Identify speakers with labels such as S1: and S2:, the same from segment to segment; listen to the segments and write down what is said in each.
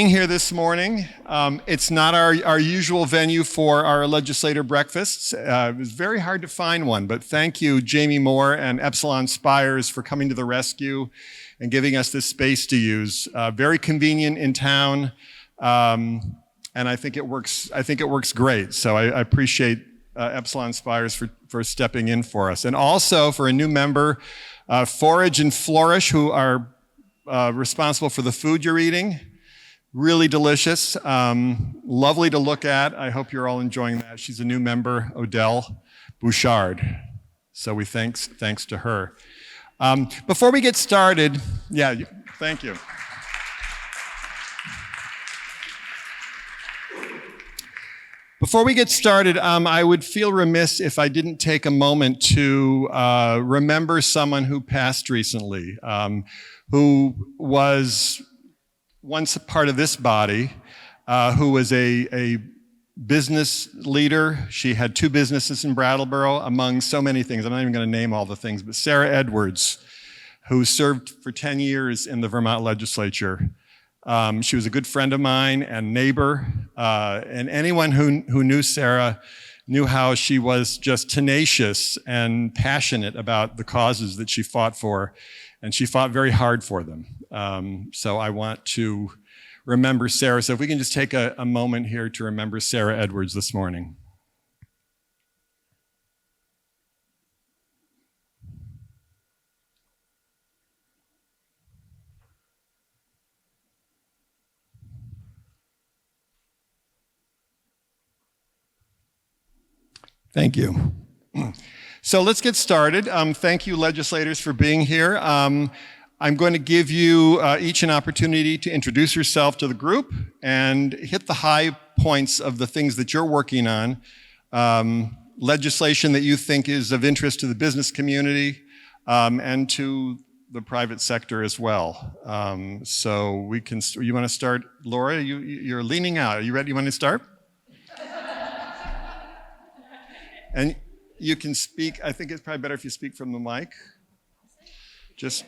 S1: Here this morning. It's not our usual venue for our legislator breakfasts. It was very hard to find one, but thank you, Jamie Moore and Epsilon Spires, for coming to the rescue and giving us this space to use. Very convenient in town, and I think it works. I think it works great. So I appreciate Epsilon Spires for stepping in for us, and also for a new member, Forage and Flourish, who are responsible for the food you're eating. Really delicious, lovely to look at. I hope you're all enjoying that. She's a new member, Odell Bouchard. So we thanks to her. Before we get started, thank you. Before we get started, I would feel remiss if I didn't take a moment to remember someone who passed recently, who was once a part of this body, who was a business leader. She had 2 businesses in Brattleboro, among so many things. I'm not even going to name all the things, but Sarah Edwards, who served for 10 years in the Vermont Legislature. She was a good friend of mine and neighbor, and anyone who knew Sarah knew how she was just tenacious and passionate about the causes that she fought for, and she fought very hard for them. So I want to remember Sarah. So if we can just take a moment here to remember Sarah Edwards this morning. Thank you. So let's get started. Thank you, legislators, for being here. I'm going to give you each an opportunity to introduce yourself to the group and hit the high points of the things that you're working on, legislation that you think is of interest to the business community and to the private sector as well. So we can. You want to start, Laura? You're leaning out. Are you ready? You want to start? And you can speak. I think it's probably better if you speak from the mic. Just.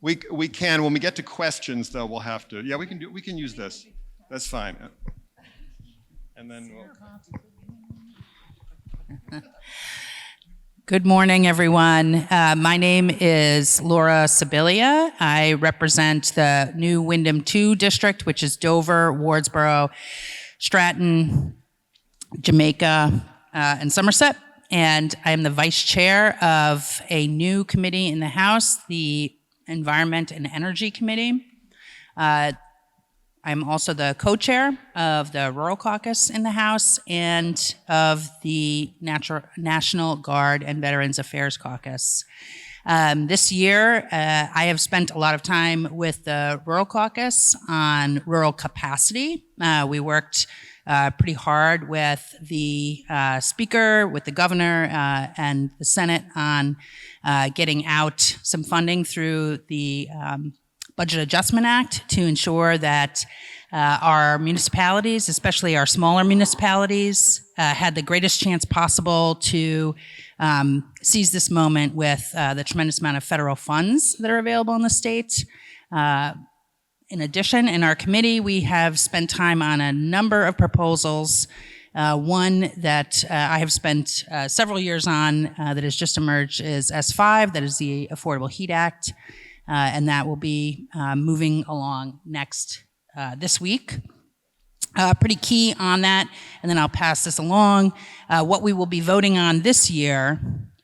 S1: We can, when we get to questions, though, we'll have to. Yeah, we can use this. That's fine. And then we'll.
S2: Good morning, everyone. My name is Laura Sibilia. I represent the new Windham 2 district, which is Dover, Wardsboro, Stratton, Jamaica, and Somerset. And I am the vice chair of a new committee in the House, the Environment and Energy Committee. I'm also the co-chair of the Rural Caucus in the House and of the National Guard and Veterans Affairs Caucus. This year, I have spent a lot of time with the Rural Caucus on rural capacity. We worked pretty hard with the Speaker, with the Governor, and the Senate on getting out some funding through the Budget Adjustment Act to ensure that our municipalities, especially our smaller municipalities, had the greatest chance possible to seize this moment with the tremendous amount of federal funds that are available in the state. In addition, in our committee, we have spent time on a number of proposals. One that I have spent several years on that has just emerged is S5, that is the Affordable Heat Act, and that will be moving along this week. Pretty key on that, and then I'll pass this along. What we will be voting on this year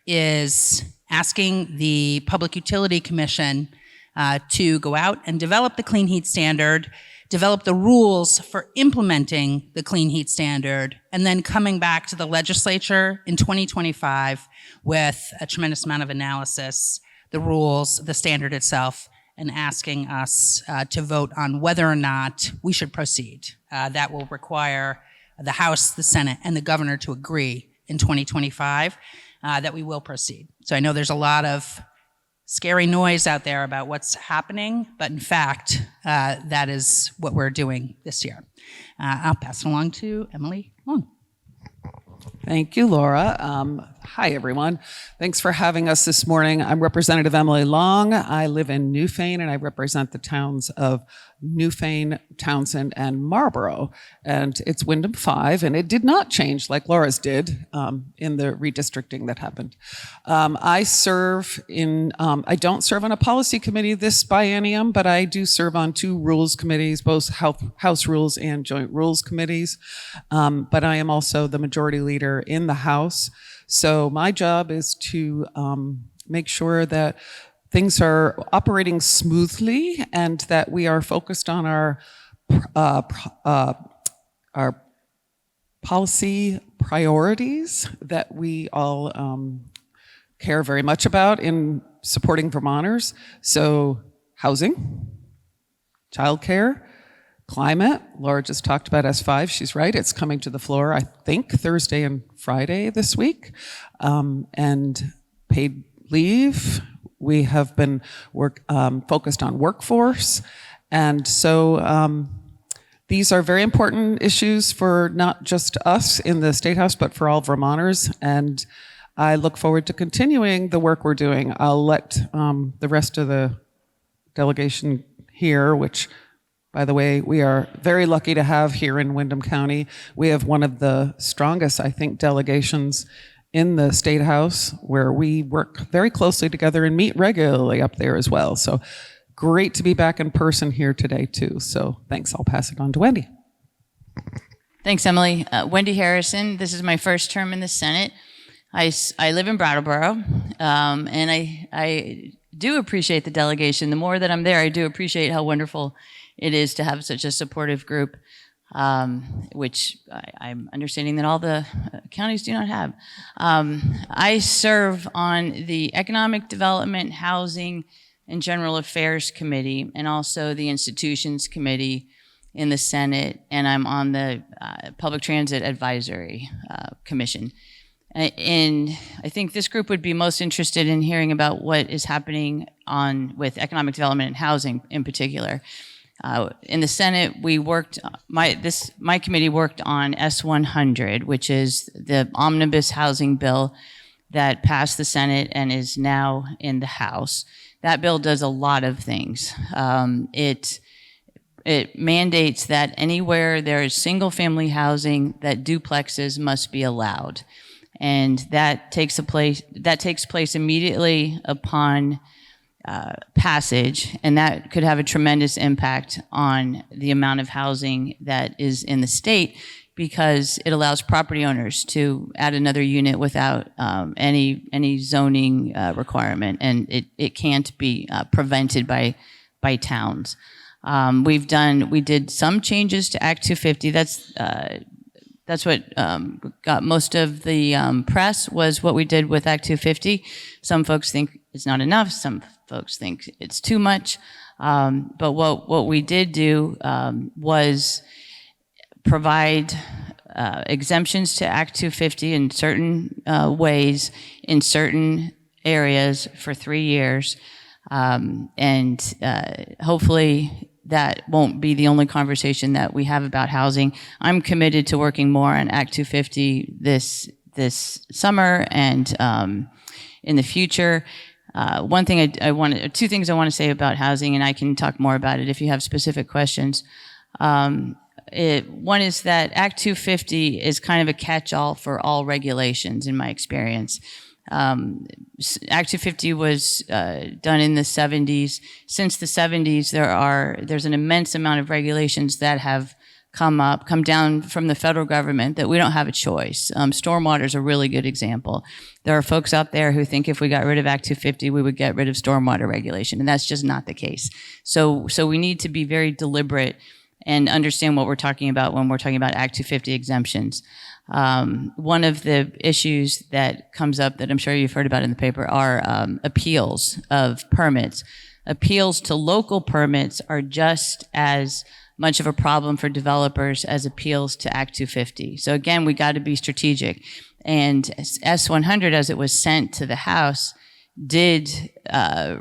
S2: is asking the Public Utility Commission to go out and develop the Clean Heat Standard, develop the rules for implementing the Clean Heat Standard, and then coming back to the legislature in 2025 with a tremendous amount of analysis, the rules, the standard itself, and asking us to vote on whether or not we should proceed. That will require the House, the Senate, and the Governor to agree in 2025 that we will proceed. So I know there's a lot of scary noise out there about what's happening, but in fact, that is what we're doing this year. I'll pass it along to Emily Long.
S3: Thank you, Laura. Hi, everyone. Thanks for having us this morning. I'm Representative Emily Long. I live in Newfane, and I represent the towns of Newfane, Townsend, and Marlborough. And it's Windham 5, and it did not change like Laura's did in the redistricting that happened. I don't serve on a policy committee this biennium, but I do serve on 2 rules committees, both House Rules and Joint Rules committees. But I am also the majority leader in the House. So my job is to make sure that things are operating smoothly and that we are focused on our policy priorities that we all care very much about in supporting Vermonters. So housing, childcare, climate. Laura just talked about S5. She's right. It's coming to the floor, I think, Thursday and Friday this week. And paid leave. We have been focused on workforce. And so these are very important issues for not just us in the State House, but for all Vermonters. And I look forward to continuing the work we're doing. I'll let the rest of the delegation here, which, by the way, we are very lucky to have here in Windham County. We have one of the strongest, I think, delegations in the State House, where we work very closely together and meet regularly up there as well. So great to be back in person here today, too. So thanks. I'll pass it on to Wendy.
S4: Thanks, Emily. Wendy Harrison. This is my first term in the Senate. I live in Brattleboro, and I do appreciate the delegation. The more that I'm there, I do appreciate how wonderful it is to have such a supportive group, which I'm understanding that all the counties do not have. I serve on the Economic Development, Housing, and General Affairs Committee, and also the Institutions Committee in the Senate, and I'm on the Public Transit Advisory Commission. And I think this group would be most interested in hearing about what is happening with economic development and housing in particular. In the Senate, we worked. My committee worked on S-100, which is the omnibus housing bill that passed the Senate and is now in the House. That bill does a lot of things. It mandates that anywhere there is single-family housing, that duplexes must be allowed, and that takes place immediately upon passage, and that could have a tremendous impact on the amount of housing that is in the state, because it allows property owners to add another unit without any zoning requirement, and it can't be prevented by towns. We did some changes to Act 250. That's what got most of the press, was what we did with Act 250. Some folks think it's not enough. Some folks think it's too much. But what we did do was provide exemptions to Act 250 in certain ways, in certain areas for 3 years. And hopefully that won't be the only conversation that we have about housing. I'm committed to working more on Act 250 this summer and in the future. Two things I want to say about housing, and I can talk more about it if you have specific questions. One is that Act 250 is kind of a catch-all for all regulations, in my experience. Act 250 was done in the 70s. Since the 70s, there's an immense amount of regulations that have come down from the federal government that we don't have a choice. Stormwater is a really good example. There are folks out there who think if we got rid of Act 250, we would get rid of stormwater regulation, and that's just not the case. So we need to be very deliberate and understand what we're talking about when we're talking about Act 250 exemptions. One of the issues that comes up that I'm sure you've heard about in the paper are appeals of permits. Appeals to local permits are just as much of a problem for developers as appeals to Act 250. So again, we got to be strategic. And S-100, as it was sent to the House, did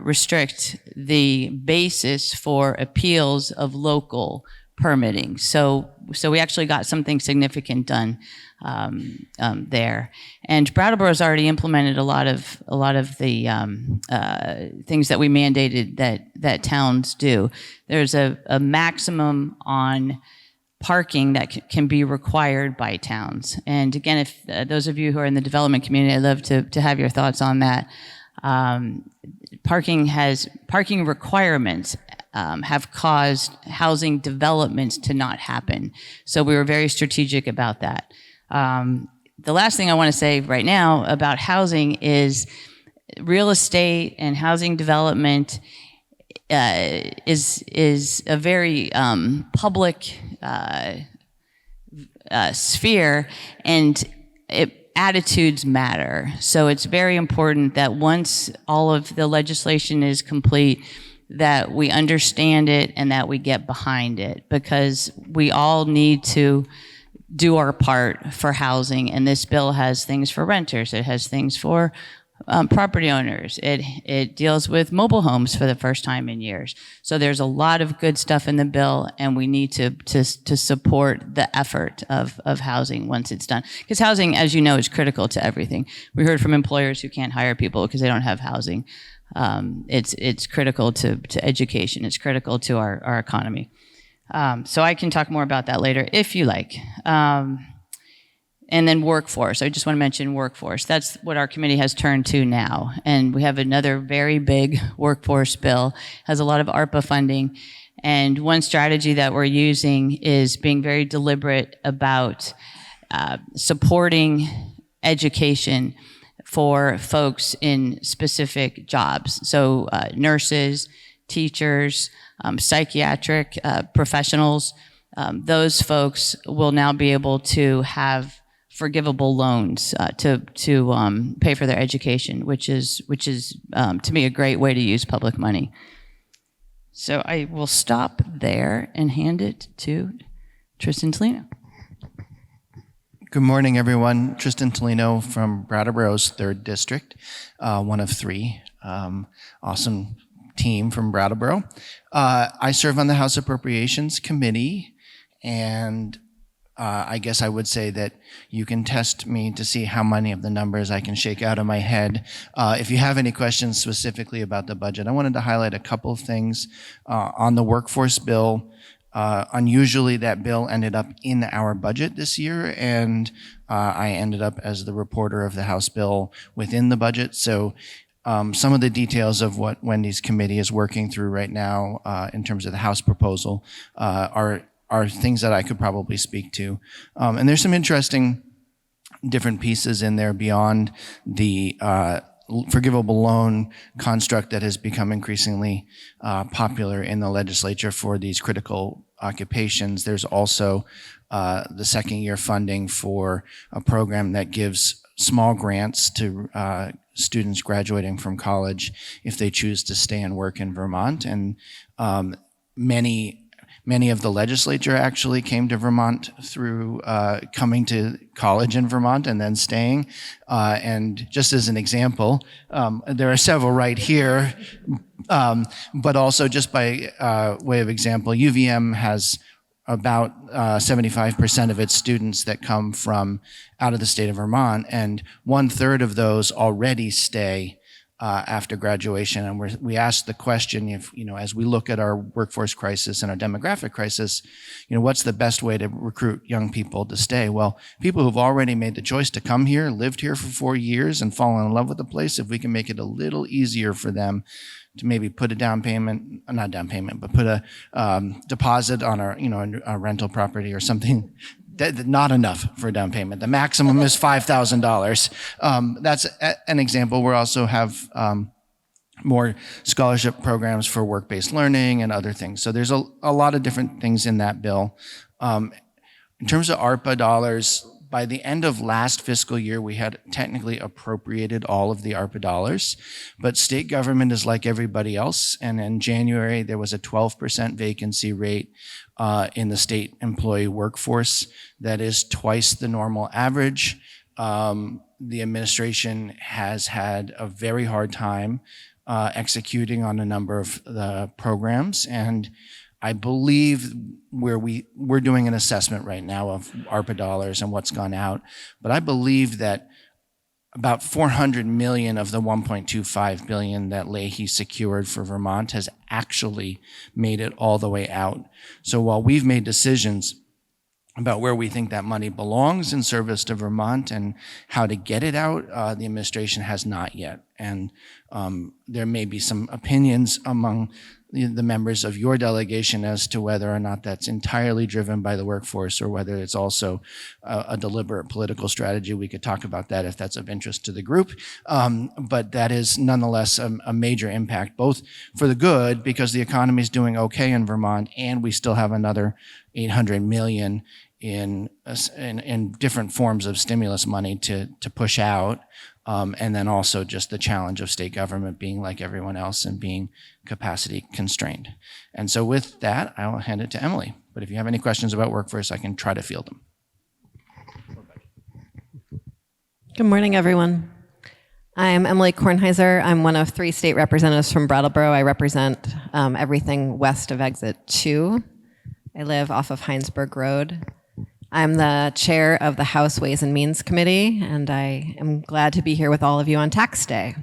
S4: restrict the basis for appeals of local permitting. So we actually got something significant done there. And Brattleboro's already implemented a lot of the things that we mandated that towns do. There's a maximum on parking that can be required by towns. And again, if those of you who are in the development community, I'd love to have your thoughts on that. Parking requirements have caused housing developments to not happen. So we were very strategic about that. The last thing I want to say right now about housing is real estate and housing development is a very public sphere, and attitudes matter. So it's very important that once all of the legislation is complete, that we understand it and that we get behind it, because we all need to do our part for housing. And this bill has things for renters. It has things for property owners. It deals with mobile homes for the first time in years. So there's a lot of good stuff in the bill, and we need to support the effort of housing once it's done. Because housing, as you know, is critical to everything. We heard from employers who can't hire people because they don't have housing. It's critical to education. It's critical to our economy. So I can talk more about that later if you like. And then workforce. I just want to mention workforce. That's what our committee has turned to now. And we have another very big workforce bill, has a lot of ARPA funding. And one strategy that we're using is being very deliberate about supporting education for folks in specific jobs. So nurses, teachers, psychiatric professionals, those folks will now be able to have forgivable loans to pay for their education, which is to me a great way to use public money. So I will stop there and hand it to Tristan Tolino.
S5: Good morning, everyone. Tristan Tolino from Brattleboro's 3rd District, one of 3. Awesome team from Brattleboro. I serve on the House Appropriations Committee, and I guess I would say that you can test me to see how many of the numbers I can shake out of my head. If you have any questions specifically about the budget, I wanted to highlight a couple of things on the workforce bill. Unusually, that bill ended up in our budget this year, and I ended up as the reporter of the House bill within the budget. So some of the details of what Wendy's committee is working through right now in terms of the House proposal are things that I could probably speak to. And there's some interesting different pieces in there beyond the forgivable loan construct that has become increasingly popular in the legislature for these critical occupations. There's also the second-year funding for a program that gives small grants to students graduating from college if they choose to stay and work in Vermont. And many of the legislature actually came to Vermont through coming to college in Vermont and then staying. And just as an example, there are several right here, but also just by way of example, UVM has about 75% of its students that come from out of the state of Vermont, and 1/3 of those already stay after graduation. And we asked the question, if, as we look at our workforce crisis and our demographic crisis, what's the best way to recruit young people to stay? Well, people who've already made the choice to come here, lived here for 4 years and fallen in love with the place, if we can make it a little easier for them to maybe put a down payment, not down payment, but put a deposit on a rental property or something. Not enough for a down payment. The maximum is $5,000. That's an example. We also have more scholarship programs for work-based learning and other things. So there's a lot of different things in that bill. In terms of ARPA dollars, by the end of last fiscal year, we had technically appropriated all of the ARPA dollars, but state government is like everybody else. And in January, there was a 12% vacancy rate in the state employee workforce. That is twice the normal average. The administration has had a very hard time executing on a number of the programs, and I believe we're doing an assessment right now of ARPA dollars and what's gone out, but I believe that about 400 million of the 1.25 billion that Leahy secured for Vermont has actually made it all the way out. So while we've made decisions about where we think that money belongs in service to Vermont and how to get it out, the administration has not yet. And there may be some opinions among the members of your delegation as to whether or not that's entirely driven by the workforce or whether it's also a deliberate political strategy. We could talk about that if that's of interest to the group. But that is nonetheless a major impact, both for the good, because the economy is doing okay in Vermont, and we still have another 800 million in different forms of stimulus money to push out. And then also just the challenge of state government being like everyone else and being capacity constrained. And so with that, I'll hand it to Emily. But if you have any questions about workforce, I can try to field them.
S6: Good morning, everyone. I'm Emily Kornheiser. I'm one of 3 state representatives from Brattleboro. I represent everything west of Exit 2. I live off of Heinsberg Road. I'm the chair of the House Ways and Means Committee, and I am glad to be here with all of you on tax day.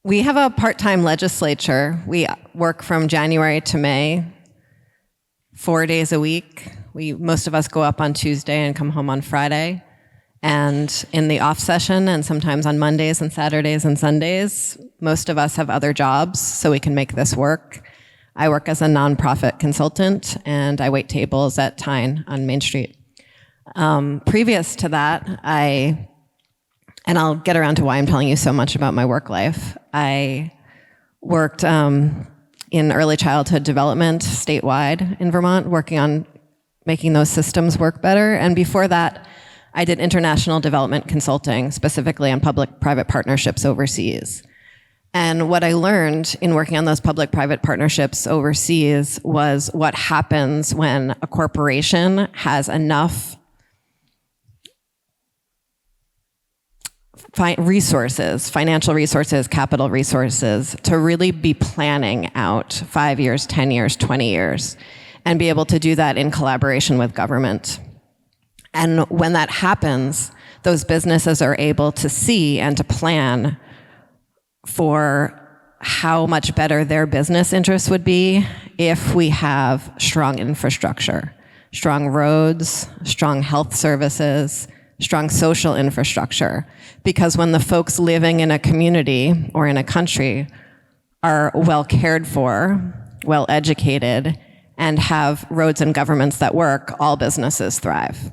S6: We have a part-time legislature. We work from January to May, 4 days a week. Most of us go up on Tuesday and come home on Friday. And in the off session, and sometimes on Mondays and Saturdays and Sundays, most of us have other jobs, so we can make this work. I work as a nonprofit consultant, and I wait tables at Tyne on Main Street. Previous to that, and I'll get around to why I'm telling you so much about my work life. I worked in early childhood development statewide in Vermont, working on making those systems work better. And before that, I did international development consulting, specifically on public-private partnerships overseas. And what I learned in working on those public-private partnerships overseas was what happens when a corporation has enough resources, financial resources, capital resources, to really be planning out 5 years, 10 years, 20 years, and be able to do that in collaboration with government. And when that happens, those businesses are able to see and to plan for how much better their business interests would be if we have strong infrastructure, strong roads, strong health services, strong social infrastructure. Because when the folks living in a community or in a country are well cared for, well educated, and have roads and governments that work, all businesses thrive.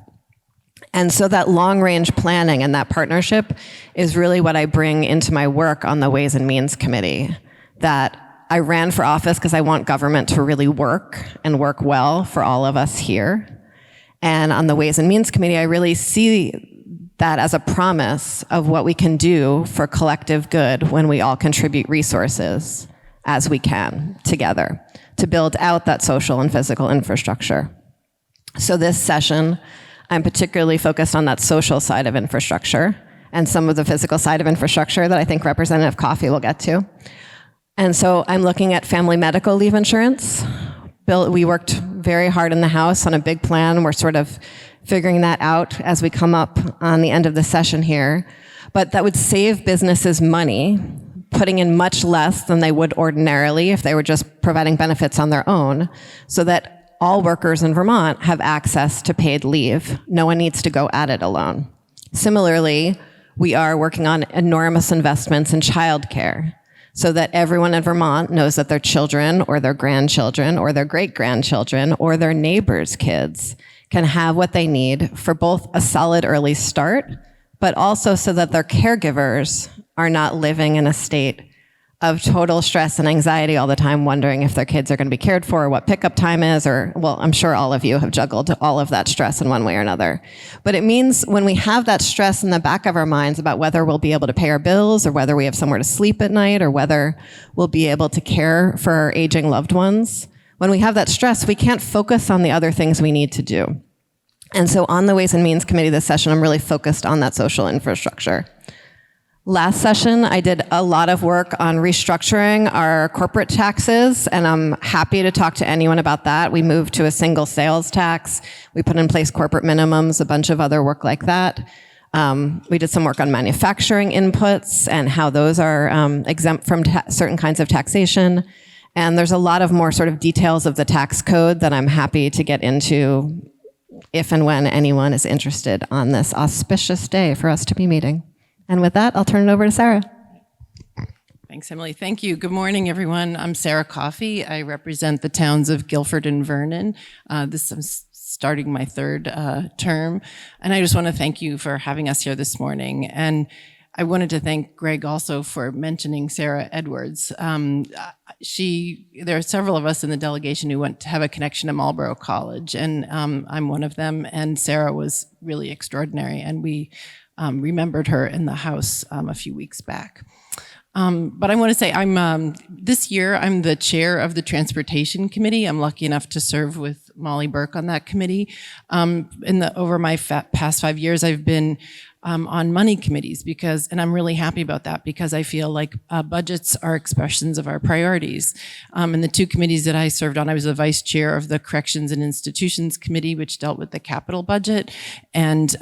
S6: And so that long-range planning and that partnership is really what I bring into my work on the Ways and Means Committee. That I ran for office because I want government to really work and work well for all of us here. And on the Ways and Means Committee, I really see that as a promise of what we can do for collective good when we all contribute resources as we can together to build out that social and physical infrastructure. So this session, I'm particularly focused on that social side of infrastructure and some of the physical side of infrastructure that I think Representative Coffey will get to. And so I'm looking at family medical leave insurance. We worked very hard in the House on a big plan. We're sort of figuring that out as we come up on the end of the session here. But that would save businesses money, putting in much less than they would ordinarily if they were just providing benefits on their own, so that all workers in Vermont have access to paid leave. No one needs to go at it alone. Similarly, we are working on enormous investments in childcare so that everyone in Vermont knows that their children or their grandchildren or their great-grandchildren or their neighbors' kids can have what they need for both a solid early start, but also so that their caregivers are not living in a state of total stress and anxiety all the time, wondering if their kids are going to be cared for or what pickup time is, or, well, I'm sure all of you have juggled all of that stress in one way or another. But it means when we have that stress in the back of our minds about whether we'll be able to pay our bills or whether we have somewhere to sleep at night or whether we'll be able to care for our aging loved ones, when we have that stress, we can't focus on the other things we need to do. And so on the Ways and Means Committee this session, I'm really focused on that social infrastructure. Last session, I did a lot of work on restructuring our corporate taxes, and I'm happy to talk to anyone about that. We moved to a single sales tax. We put in place corporate minimums, a bunch of other work like that. We did some work on manufacturing inputs and how those are exempt from certain kinds of taxation. And there's a lot of more sort of details of the tax code that I'm happy to get into if and when anyone is interested on this auspicious day for us to be meeting. And with that, I'll turn it over to Sarah.
S7: Thanks, Emily. Thank you. Good morning, everyone. I'm Sarah Coffey. I represent the towns of Guilford and Vernon. I'm starting my third term. And I just want to thank you for having us here this morning. And I wanted to thank Greg also for mentioning Sarah Edwards. There are several of us in the delegation who went to have a connection to Marlborough College, and I'm one of them. And Sarah was really extraordinary, and we remembered her in the House a few weeks back. But I want to say this year I'm the chair of the Transportation Committee. I'm lucky enough to serve with Mollie Burke on that committee. Over my past 5 years, I've been on money committees and I'm really happy about that because I feel like budgets are expressions of our priorities. In the two committees that I served on, I was the vice chair of the Corrections and Institutions Committee, which dealt with the capital budget. And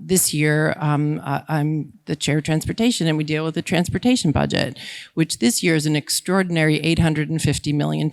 S7: this year, I'm the chair of transportation, and we deal with the transportation budget, which this year is an extraordinary $850 million.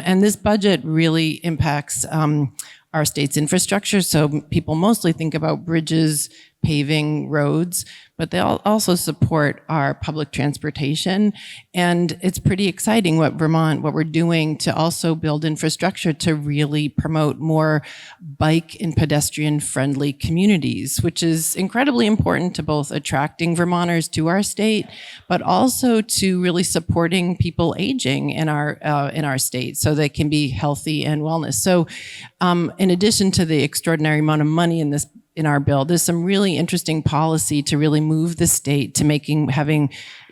S7: And this budget really impacts our state's infrastructure. So people mostly think about bridges, paving, roads, but they also support our public transportation. And it's pretty exciting what we're doing to also build infrastructure to really promote more bike and pedestrian friendly communities, which is incredibly important to both attracting Vermonters to our state, but also to really supporting people aging in our state so they can be healthy and wellness. So in addition to the extraordinary amount of money in our bill, there's some really interesting policy to really move the state to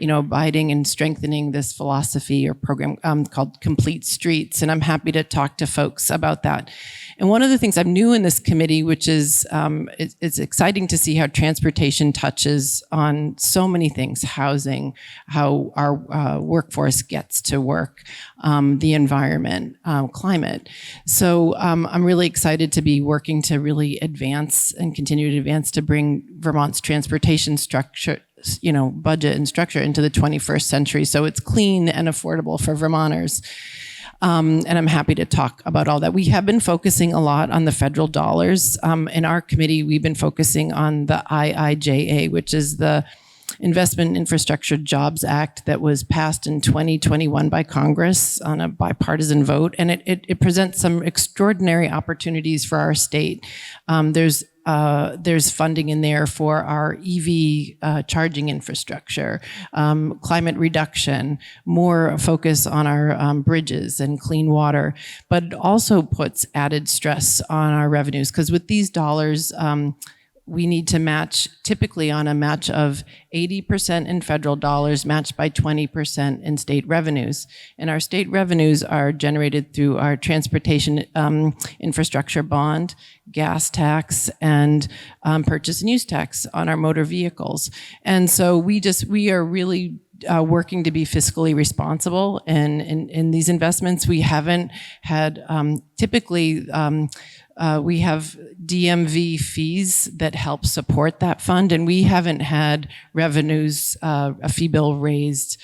S7: abiding and strengthening this philosophy or program called Complete Streets. And I'm happy to talk to folks about that. And one of the things I'm new in this committee, which is it's exciting to see how transportation touches on so many things: housing, how our workforce gets to work, the environment, climate. So I'm really excited to be working to really advance and continue to advance to bring Vermont's transportation structure, budget and structure into the 21st century so it's clean and affordable for Vermonters. And I'm happy to talk about all that. We have been focusing a lot on the federal dollars. In our committee, we've been focusing on the IIJA, which is the Investment Infrastructure Jobs Act that was passed in 2021 by Congress on a bipartisan vote. And it presents some extraordinary opportunities for our state. There's funding in there for our EV charging infrastructure, climate reduction, more focus on our bridges and clean water, but it also puts added stress on our revenues because with these dollars, we need to match, typically on a match of 80% in federal dollars, matched by 20% in state revenues. And our state revenues are generated through our transportation infrastructure bond, gas tax, and purchase and use tax on our motor vehicles. And so we are really working to be fiscally responsible in these investments. We haven't had, typically, we have DMV fees that help support that fund, and we haven't had revenues, a fee bill raised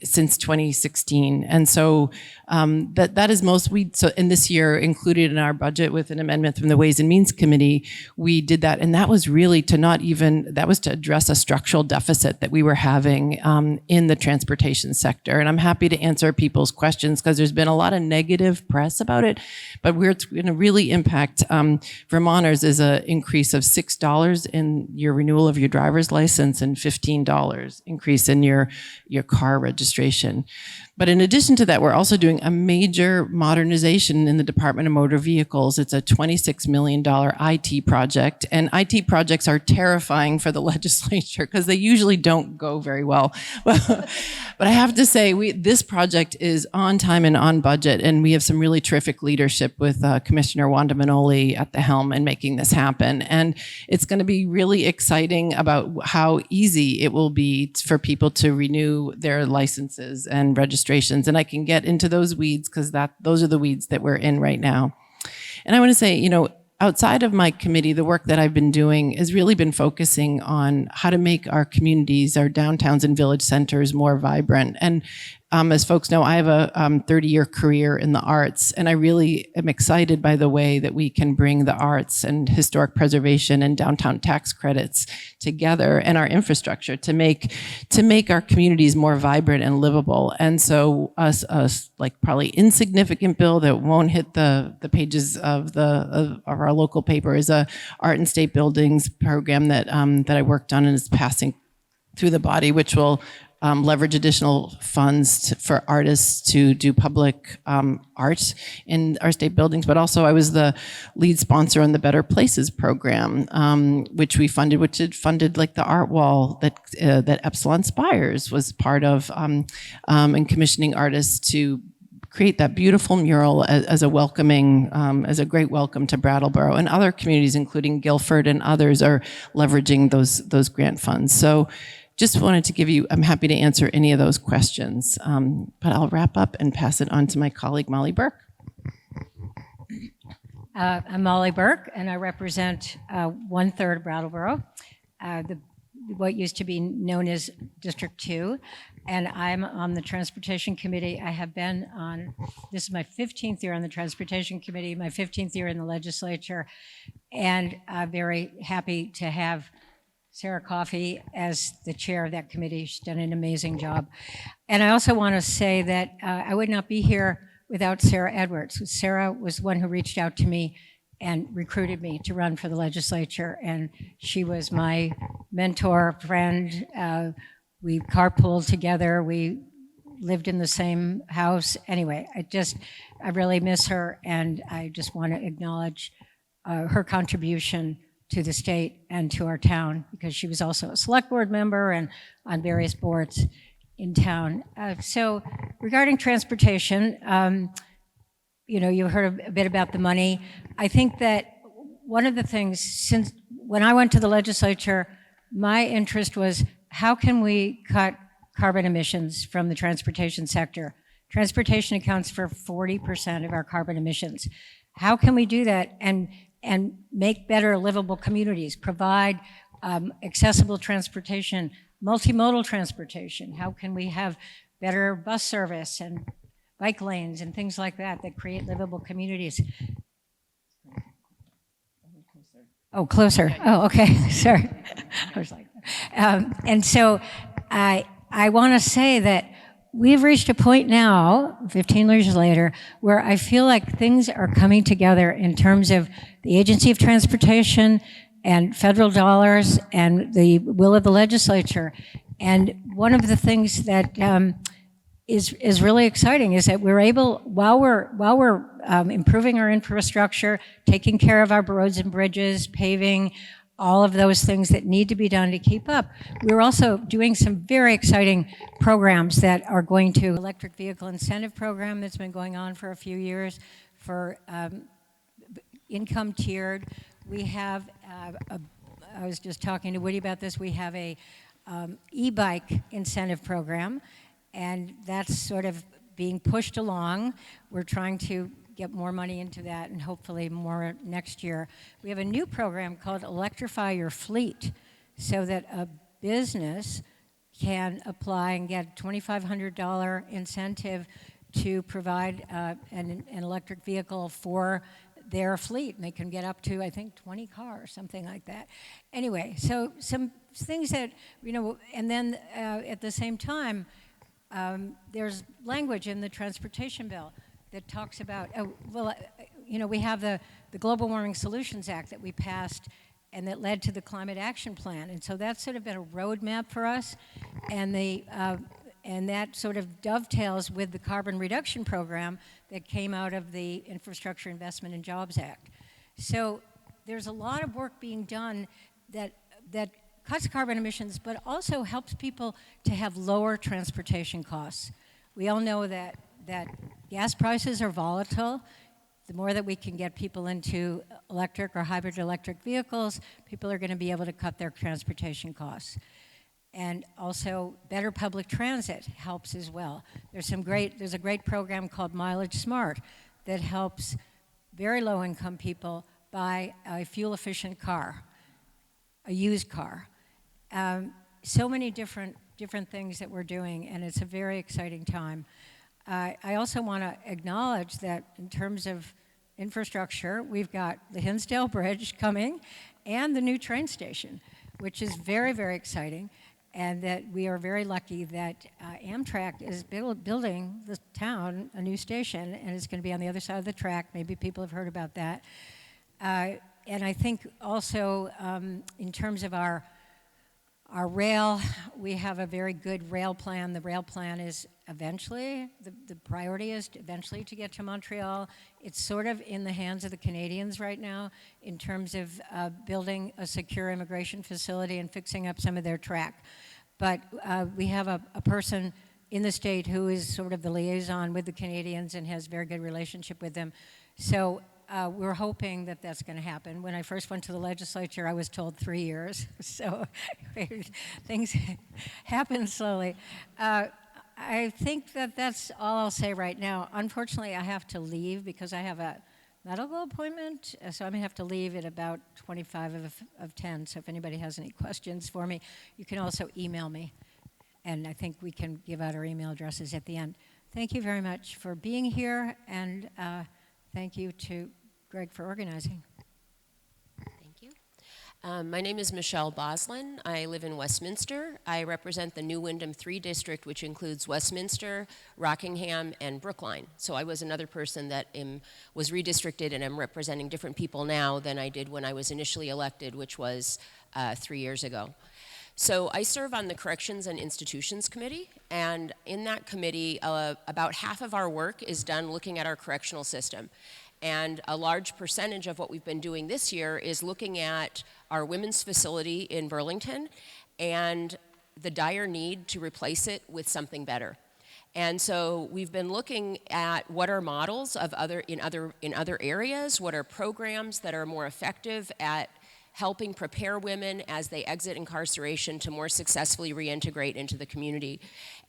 S7: since 2016. And so that is and this year included in our budget with an amendment from the Ways and Means Committee, we did that. And that was really that was to address a structural deficit that we were having in the transportation sector. And I'm happy to answer people's questions because there's been a lot of negative press about it, but where it's going to really impact Vermonters is an increase of $6 in your renewal of your driver's license and $15 increase in your car car registration. But in addition to that, we're also doing a major modernization in the Department of Motor Vehicles. It's a $26 million IT project, and IT projects are terrifying for the legislature because they usually don't go very well. But I have to say, this project is on time and on budget, and we have some really terrific leadership with Commissioner Wanda Manoli at the helm in making this happen. And it's going to be really exciting about how easy it will be for people to renew their licenses and registrations. And I can get into those weeds because those are the weeds that we're in right now. And I want to say, outside of my committee, the work that I've been doing has really been focusing on how to make our communities, our downtowns and village centers more vibrant. And as folks know, I have a 30-year career in the arts, and I really am excited by the way that we can bring the arts and historic preservation and downtown tax credits together and our infrastructure to make our communities more vibrant and livable. And so like probably insignificant bill that won't hit the pages of our local paper is a art and state buildings program that I worked on and is passing through the body, which will leverage additional funds for artists to do public art in our state buildings. But also I was the lead sponsor on the Better Places program, which had funded like the art wall that Epsilon Spires was part of, and commissioning artists to create that beautiful mural as a welcoming, as a great welcome to Brattleboro. And other communities, including Guilford and others, are leveraging those grant funds. So just wanted to I'm happy to answer any of those questions, but I'll wrap up and pass it on to my colleague, Mollie Burke.
S8: I'm Mollie Burke, and I represent 1/3 Brattleboro, what used to be known as District 2, and I'm on the Transportation Committee. I have been this is my 15th year on the Transportation Committee, my 15th year in the Legislature, and I'm very happy to have Sarah Coffey as the chair of that committee. She's done an amazing job. And I also want to say that I would not be here without Sarah Edwards. Sarah was the one who reached out to me and recruited me to run for the legislature. And she was my mentor, friend. We carpooled together. We lived in the same house. Anyway, I really miss her. And I just want to acknowledge her contribution to the state and to our town, because she was also a select board member and on various boards in town. So regarding transportation, you heard a bit about the money. I think that one of the things, since when I went to the legislature, my interest was how can we cut carbon emissions from the transportation sector? Transportation accounts for 40% of our carbon emissions. How can we do that and make better livable communities, provide accessible transportation, multimodal transportation? How can we have better bus service and bike lanes and things like that create livable communities? Oh, closer. Oh, okay. Sorry. I was like, and so I want to say that we've reached a point now, 15 years later, where I feel like things are coming together in terms of the Agency of Transportation and federal dollars and the will of the legislature. And one of the things that is really exciting is that we're able, while we're improving our infrastructure, taking care of our roads and bridges, paving, all of those things that need to be done to keep up. We're also doing some very exciting programs that are going to electric vehicle incentive program that's been going on for a few years for income tiered. We have, I was just talking to Woody about this, we have a e-bike incentive program, and that's sort of being pushed along. We're trying to get more money into that and hopefully more next year. We have a new program called Electrify Your Fleet, so that a business can apply and get a $2,500 incentive to provide an electric vehicle for their fleet. And they can get up to, I think, 20 cars, something like that. Anyway, so some things that, and then at the same time, there's language in the transportation bill that talks about, we have the Global Warming Solutions Act that we passed and that led to the Climate Action Plan. And so that's sort of been a roadmap for us. And And that sort of dovetails with the carbon reduction program that came out of the Infrastructure Investment and Jobs Act. So there's a lot of work being done that cuts carbon emissions, but also helps people to have lower transportation costs. We all know that gas prices are volatile. The more that we can get people into electric or hybrid electric vehicles, people are going to be able to cut their transportation costs. And also, better public transit helps as well. There's a great program called Mileage Smart that helps very low-income people buy a fuel-efficient car, a used car. So many different things that we're doing, and it's a very exciting time. I also want to acknowledge that in terms of infrastructure, we've got the Hinsdale Bridge coming and the new train station, which is very, very exciting, and that we are very lucky that Amtrak is building the town a new station, and it's going to be on the other side of the track. Maybe people have heard about that. And I think also in terms of our rail, we have a very good rail plan. The rail plan is eventually, the priority is eventually to get to Montreal. It's sort of in the hands of the Canadians right now in terms of building a secure immigration facility and fixing up some of their track. But we have a person in the state who is sort of the liaison with the Canadians and has a very good relationship with them. So we're hoping that that's going to happen. When I first went to the legislature, I was told 3 years. So things happen slowly. I think that's all I'll say right now. Unfortunately, I have to leave because I have a medical appointment. So I'm going to have to leave at about 25 of 10. So if anybody has any questions for me, you can also email me. And I think we can give out our email addresses at the end. Thank you very much for being here, and thank you to Greg for organizing.
S9: Thank you. My name is Michelle Boslin. I live in Westminster. I represent the New Windham 3 district, which includes Westminster, Rockingham, and Brookline. So I was another person that was redistricted, and I'm representing different people now than I did when I was initially elected, which was 3 years ago. So I serve on the Corrections and Institutions Committee, and in that committee, about half of our work is done looking at our correctional system. And a large percentage of what we've been doing this year is looking at our women's facility in Burlington and the dire need to replace it with something better. And so we've been looking at what are models of in other areas, what are programs that are more effective at helping prepare women as they exit incarceration to more successfully reintegrate into the community.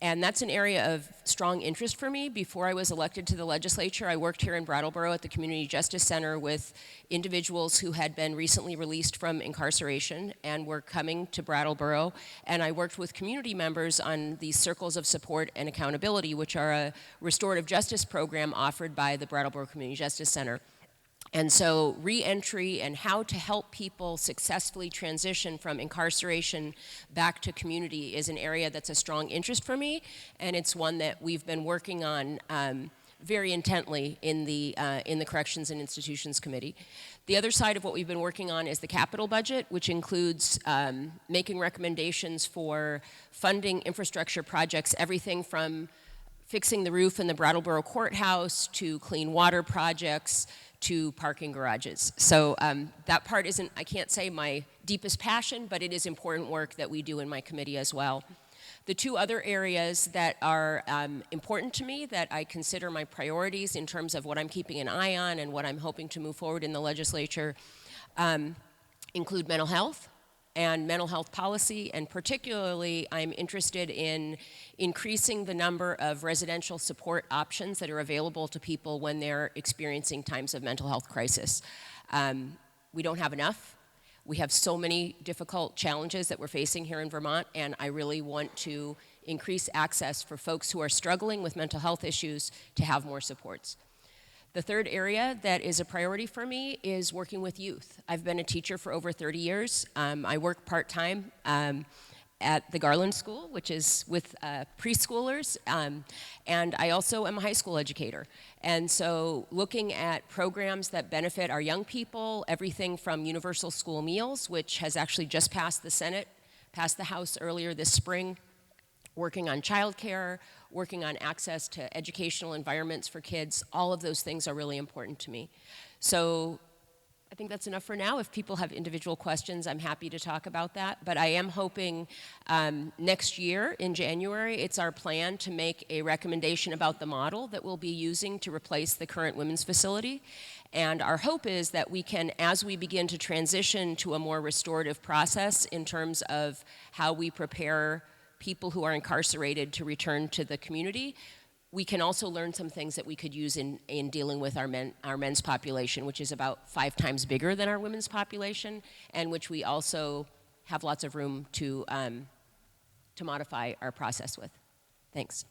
S9: And that's an area of strong interest for me. Before I was elected to the legislature, I worked here in Brattleboro at the Community Justice Center with individuals who had been recently released from incarceration and were coming to Brattleboro. And I worked with community members on these circles of support and accountability, which are a restorative justice program offered by the Brattleboro Community Justice Center. And so re-entry and how to help people successfully transition from incarceration back to community is an area that's a strong interest for me, and it's one that we've been working on very intently in the Corrections and Institutions Committee. The other side of what we've been working on is the capital budget, which includes making recommendations for funding infrastructure projects, everything from fixing the roof in the Brattleboro courthouse to clean water projects to parking garages. So that part isn't, I can't say my deepest passion, but it is important work that we do in my committee as well. The two other areas that are important to me that I consider my priorities in terms of what I'm keeping an eye on and what I'm hoping to move forward in the legislature include mental health and mental health policy, and particularly I'm interested in increasing the number of residential support options that are available to people when they're experiencing times of mental health crisis. We don't have enough. We have so many difficult challenges that we're facing here in Vermont, and I really want to increase access for folks who are struggling with mental health issues to have more supports. The third area that is a priority for me is working with youth. I've been a teacher for over 30 years. I work part-time at the Garland School, which is with preschoolers, and I also am a high school educator. And so looking at programs that benefit our young people, everything from universal school meals, which has actually just passed the Senate, passed the House earlier this spring, working on childcare, working on access to educational environments for kids. All of those things are really important to me. So I think that's enough for now. If people have individual questions, I'm happy to talk about that. But I am hoping next year in January, it's our plan to make a recommendation about the model that we'll be using to replace the current women's facility. And our hope is that we can, as we begin to transition to a more restorative process in terms of how we prepare people who are incarcerated to return to the community, we can also learn some things that we could use in dealing with our men's population, which is about 5 times bigger than our women's population, and which we also have lots of room to modify our process with. Thanks.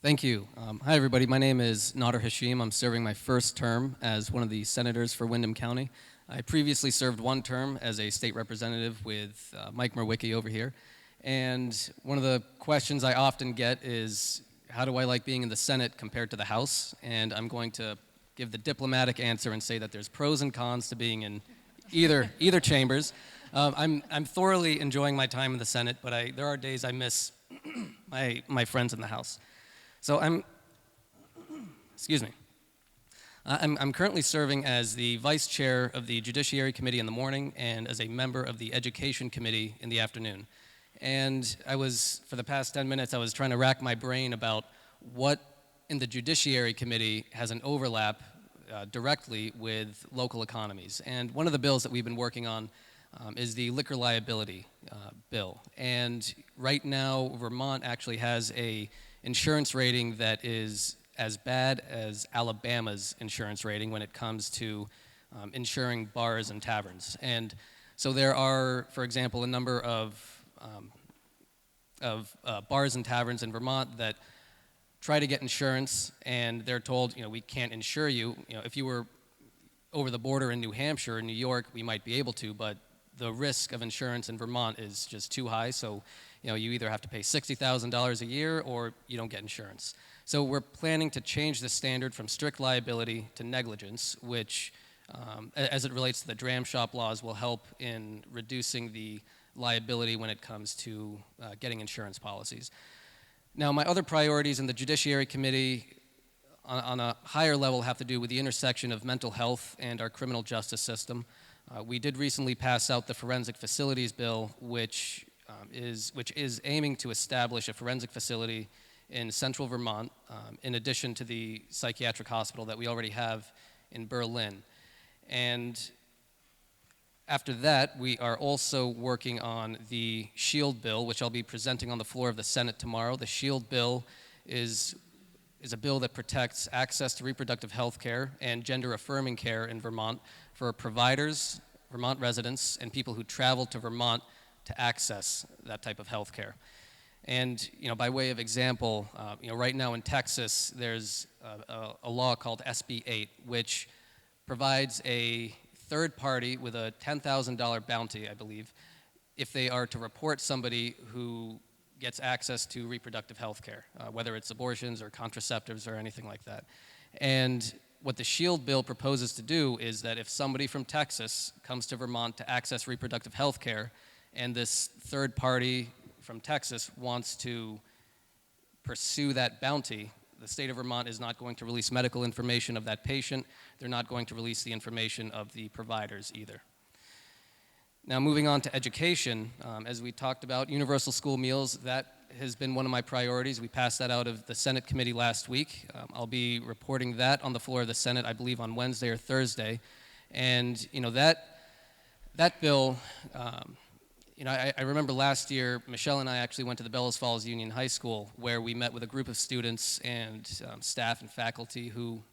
S10: Thank you. Hi, everybody. My name is Nader Hashim. I'm serving my first term as one of the senators for Windham County. I previously served 1 term as a state representative with Mike Merwicki over here. And one of the questions I often get is, how do I like being in the Senate compared to the House? And I'm going to give the diplomatic answer and say that there's pros and cons to being in either chambers. I'm thoroughly enjoying my time in the Senate, but there are days I miss my friends in the House. So excuse me. I'm currently serving as the vice chair of the Judiciary Committee in the morning and as a member of the Education Committee in the afternoon. And for the past 10 minutes, I was trying to rack my brain about what in the Judiciary Committee has an overlap directly with local economies. And one of the bills that we've been working on is the liquor liability bill. And right now, Vermont actually has a insurance rating that is as bad as Alabama's insurance rating when it comes to insuring bars and taverns. And so there are, for example, a number of bars and taverns in Vermont that try to get insurance, and they're told, we can't insure you. If you were over the border in New Hampshire or New York, we might be able to, but the risk of insurance in Vermont is just too high. So, you either have to pay $60,000 a year or you don't get insurance. So we're planning to change the standard from strict liability to negligence, which, as it relates to the dram shop laws, will help in reducing the liability when it comes to getting insurance policies. Now, my other priorities in the Judiciary Committee on a higher level have to do with the intersection of mental health and our criminal justice system. We did recently pass out the Forensic Facilities Bill, which is aiming to establish a forensic facility in central Vermont, in addition to the psychiatric hospital that we already have in Berlin. And after that, we are also working on the SHIELD bill, which I'll be presenting on the floor of the Senate tomorrow. The SHIELD bill is a bill that protects access to reproductive health care and gender-affirming care in Vermont for providers, Vermont residents, and people who travel to Vermont to access that type of health care. And by way of example, right now in Texas, there's a law called SB 8, which provides a third party with a $10,000 bounty, I believe, if they are to report somebody who gets access to reproductive health care, whether it's abortions or contraceptives or anything like that. And what the SHIELD bill proposes to do is that if somebody from Texas comes to Vermont to access reproductive health care, and this third party from Texas wants to pursue that bounty, the state of Vermont is not going to release medical information of that patient. They're not going to release the information of the providers either. Now, moving on to education, as we talked about, universal school meals, that has been one of my priorities. We passed that out of the Senate committee last week. I'll be reporting that on the floor of the Senate, I believe, on Wednesday or Thursday. And, that bill, I remember last year, Michelle and I actually went to the Bellows Falls Union High School, where we met with a group of students and staff and faculty who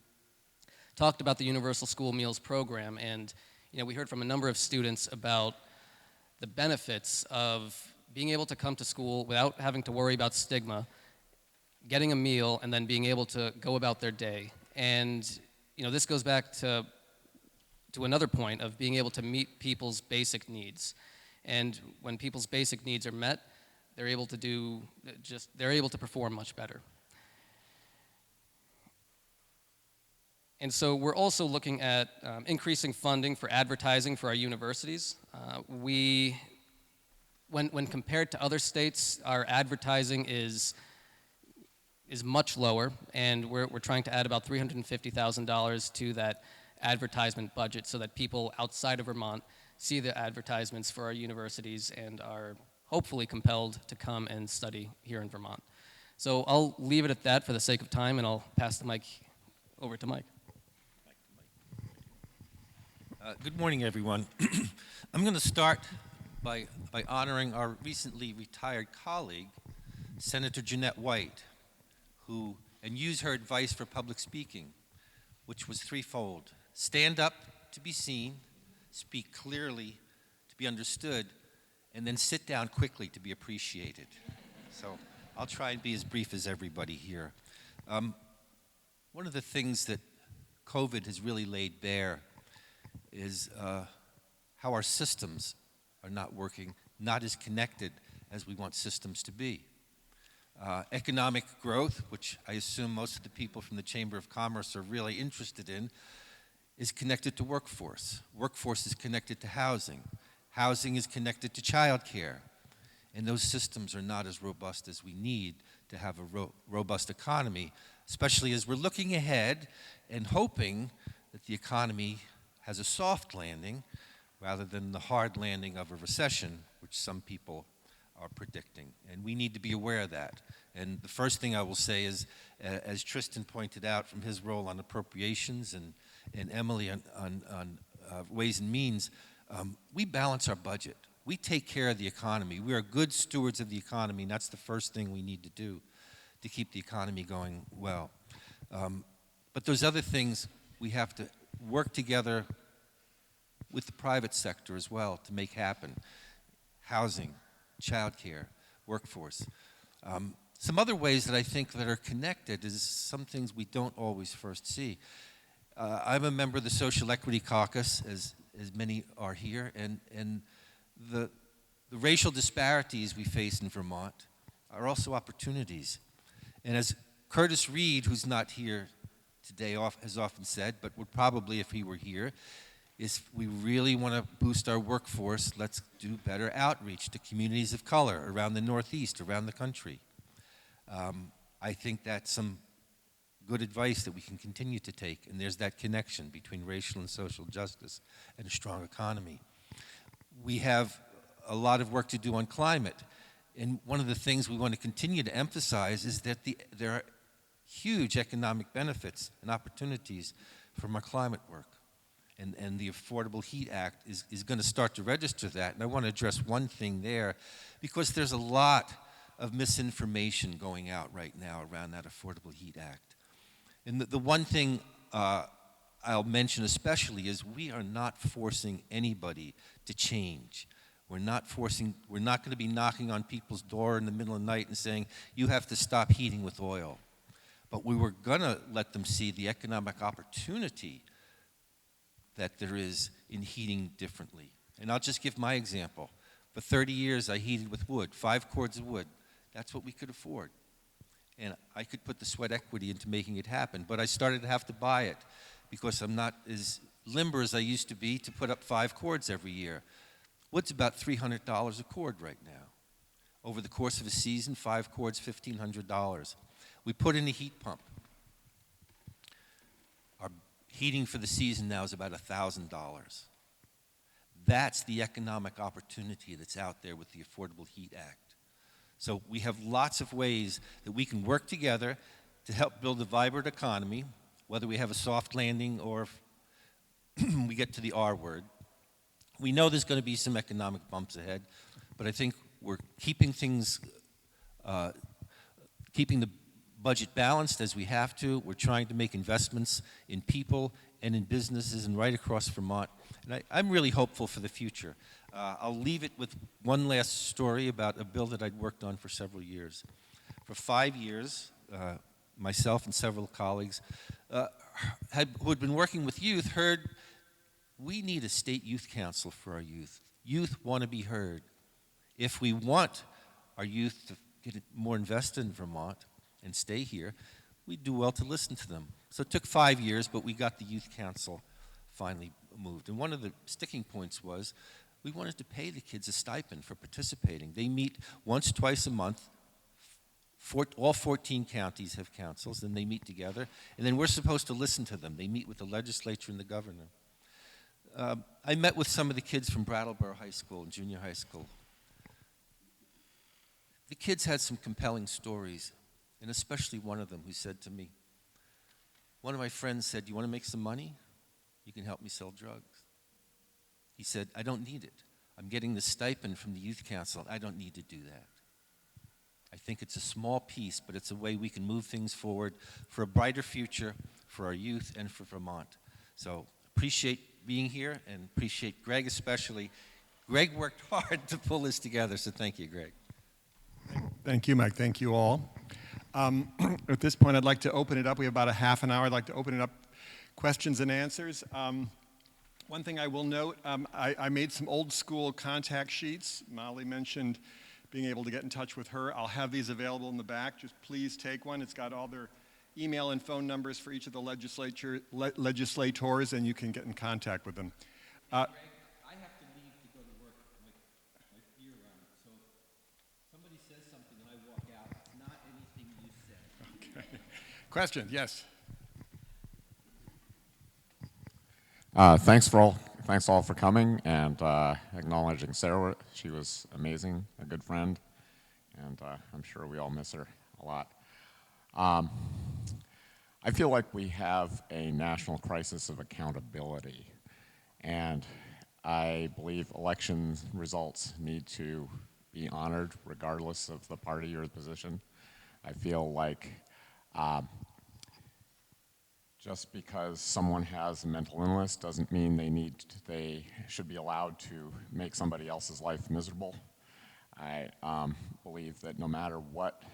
S10: talked about the Universal School Meals program. And we heard from a number of students about the benefits of being able to come to school without having to worry about stigma, getting a meal, and then being able to go about their day. And this goes back to another point of being able to meet people's basic needs. And when people's basic needs are met, they're able to perform much better. And so we're also looking at what when compared to other states, our advertising is much lower, and we're trying to add about $350,000 to that advertisement budget so that people outside of Vermont see the advertisements for our universities and are hopefully compelled to come and study here in Vermont. So I'll leave it at that for the sake of time, and I'll pass the mic over to Mike.
S11: Good morning, everyone. I'm going to start by honoring our recently retired colleague, Senator Jeanette White, and use her advice for public speaking, which was threefold. Stand up to be seen, speak clearly to be understood, and then sit down quickly to be appreciated. So I'll try and be as brief as everybody here. One of the things that COVID has really laid bare is how our systems are not working, not as connected as we want systems to be. Economic growth, which I assume most of the people from the Chamber of Commerce are really interested in, is connected to workforce. Workforce is connected to housing. Housing is connected to childcare. And those systems are not as robust as we need to have a robust economy, especially as we're looking ahead and hoping that the economy has a soft landing rather than the hard landing of a recession, which some people are predicting. And we need to be aware of that. And the first thing I will say is, as Tristan pointed out from his role on appropriations and Emily on Ways and Means, we balance our budget. We take care of the economy. We are good stewards of the economy, and that's the first thing we need to do to keep the economy going well. But those other things, we have to work together with the private sector as well to make happen. Housing, childcare, workforce. Some other ways that I think that are connected is some things we don't always first see. I'm a member of the Social Equity Caucus, as many are here, and the racial disparities we face in Vermont are also opportunities. And as Curtis Reed, who's not here today, has often said, but would probably if he were here, is if we really want to boost our workforce, let's do better outreach to communities of color around the Northeast, around the country. I think that's some good advice that we can continue to take, and there's that connection between racial and social justice and a strong economy. We have a lot of work to do on climate, and one of the things we want to continue to emphasize is that there are huge economic benefits and opportunities from our climate work. And the Affordable Heat Act is going to start to register that. And I want to address one thing there, because there's a lot of misinformation going out right now around that Affordable Heat Act. And the one thing I'll mention especially is we are not forcing anybody to change. We're not going to be knocking on people's door in the middle of the night and saying, you have to stop heating with oil. But we were going to let them see the economic opportunity that there is in heating differently. And I'll just give my example. For 30 years, I heated with wood, 5 cords of wood. That's what we could afford. And I could put the sweat equity into making it happen, but I started to have to buy it because I'm not as limber as I used to be to put up 5 cords every year. Wood's about $300 a cord right now. Over the course of a season, 5 cords, $1,500. We put in a heat pump. Our heating for the season now is about $1,000. That's the economic opportunity that's out there with the Affordable Heat Act. So we have lots of ways that we can work together to help build a vibrant economy, whether we have a soft landing or we get to the R word. We know there's going to be some economic bumps ahead, but I think we're keeping things, keeping the budget balanced as we have to. We're trying to make investments in people and in businesses and right across Vermont. And I'm really hopeful for the future. I'll leave it with one last story about a bill that I'd worked on for several years. For 5 years, myself and several colleagues who had been working with youth heard we need a state youth council for our youth. Youth want to be heard. If we want our youth to get more invested in Vermont and stay here, we'd do well to listen to them. So it took 5 years, but we got the youth council finally moved. And one of the sticking points was We wanted to pay the kids a stipend for participating. They meet once, twice a month. All 14 counties have councils, and they meet together, and then we're supposed to listen to them. They meet with the legislature and the governor. I met with some of the kids from Brattleboro High School and junior high school. The kids had some compelling stories, and especially one of them who said to me, one of my friends said, "You want to make some money? You can help me sell drugs." He said, "I don't need it. I'm getting the stipend from the youth council. I don't need to do that." I think it's a small piece, but it's a way we can move things forward for a brighter future for our youth and for Vermont. So appreciate being here and appreciate Greg especially. Greg worked hard to pull this together, so thank you, Greg.
S1: Thank you, Mike. Thank you all. At this point, I'd like to open it up. We have about a half an hour. I'd like to open it up, questions and answers. One thing I will note, I made some old school contact sheets. Mollie mentioned being able to get in touch with her. I'll have these available in the back. Just please take one. It's got all their email and phone numbers for each of the legislators, and you can get in contact with them.
S11: Greg, I have to leave to go to work with my ear around it. So if somebody says something and I walk out, it's not anything you said.
S1: Okay. Question, yes.
S12: Thanks all for coming and acknowledging Sarah. She was amazing, a good friend, and I'm sure we all miss her a lot. I feel like we have a national crisis of accountability, and I believe election results need to be honored regardless of the party or the position. I feel like just because someone has a mental illness doesn't mean they should be allowed to make somebody else's life miserable. I believe that no matter what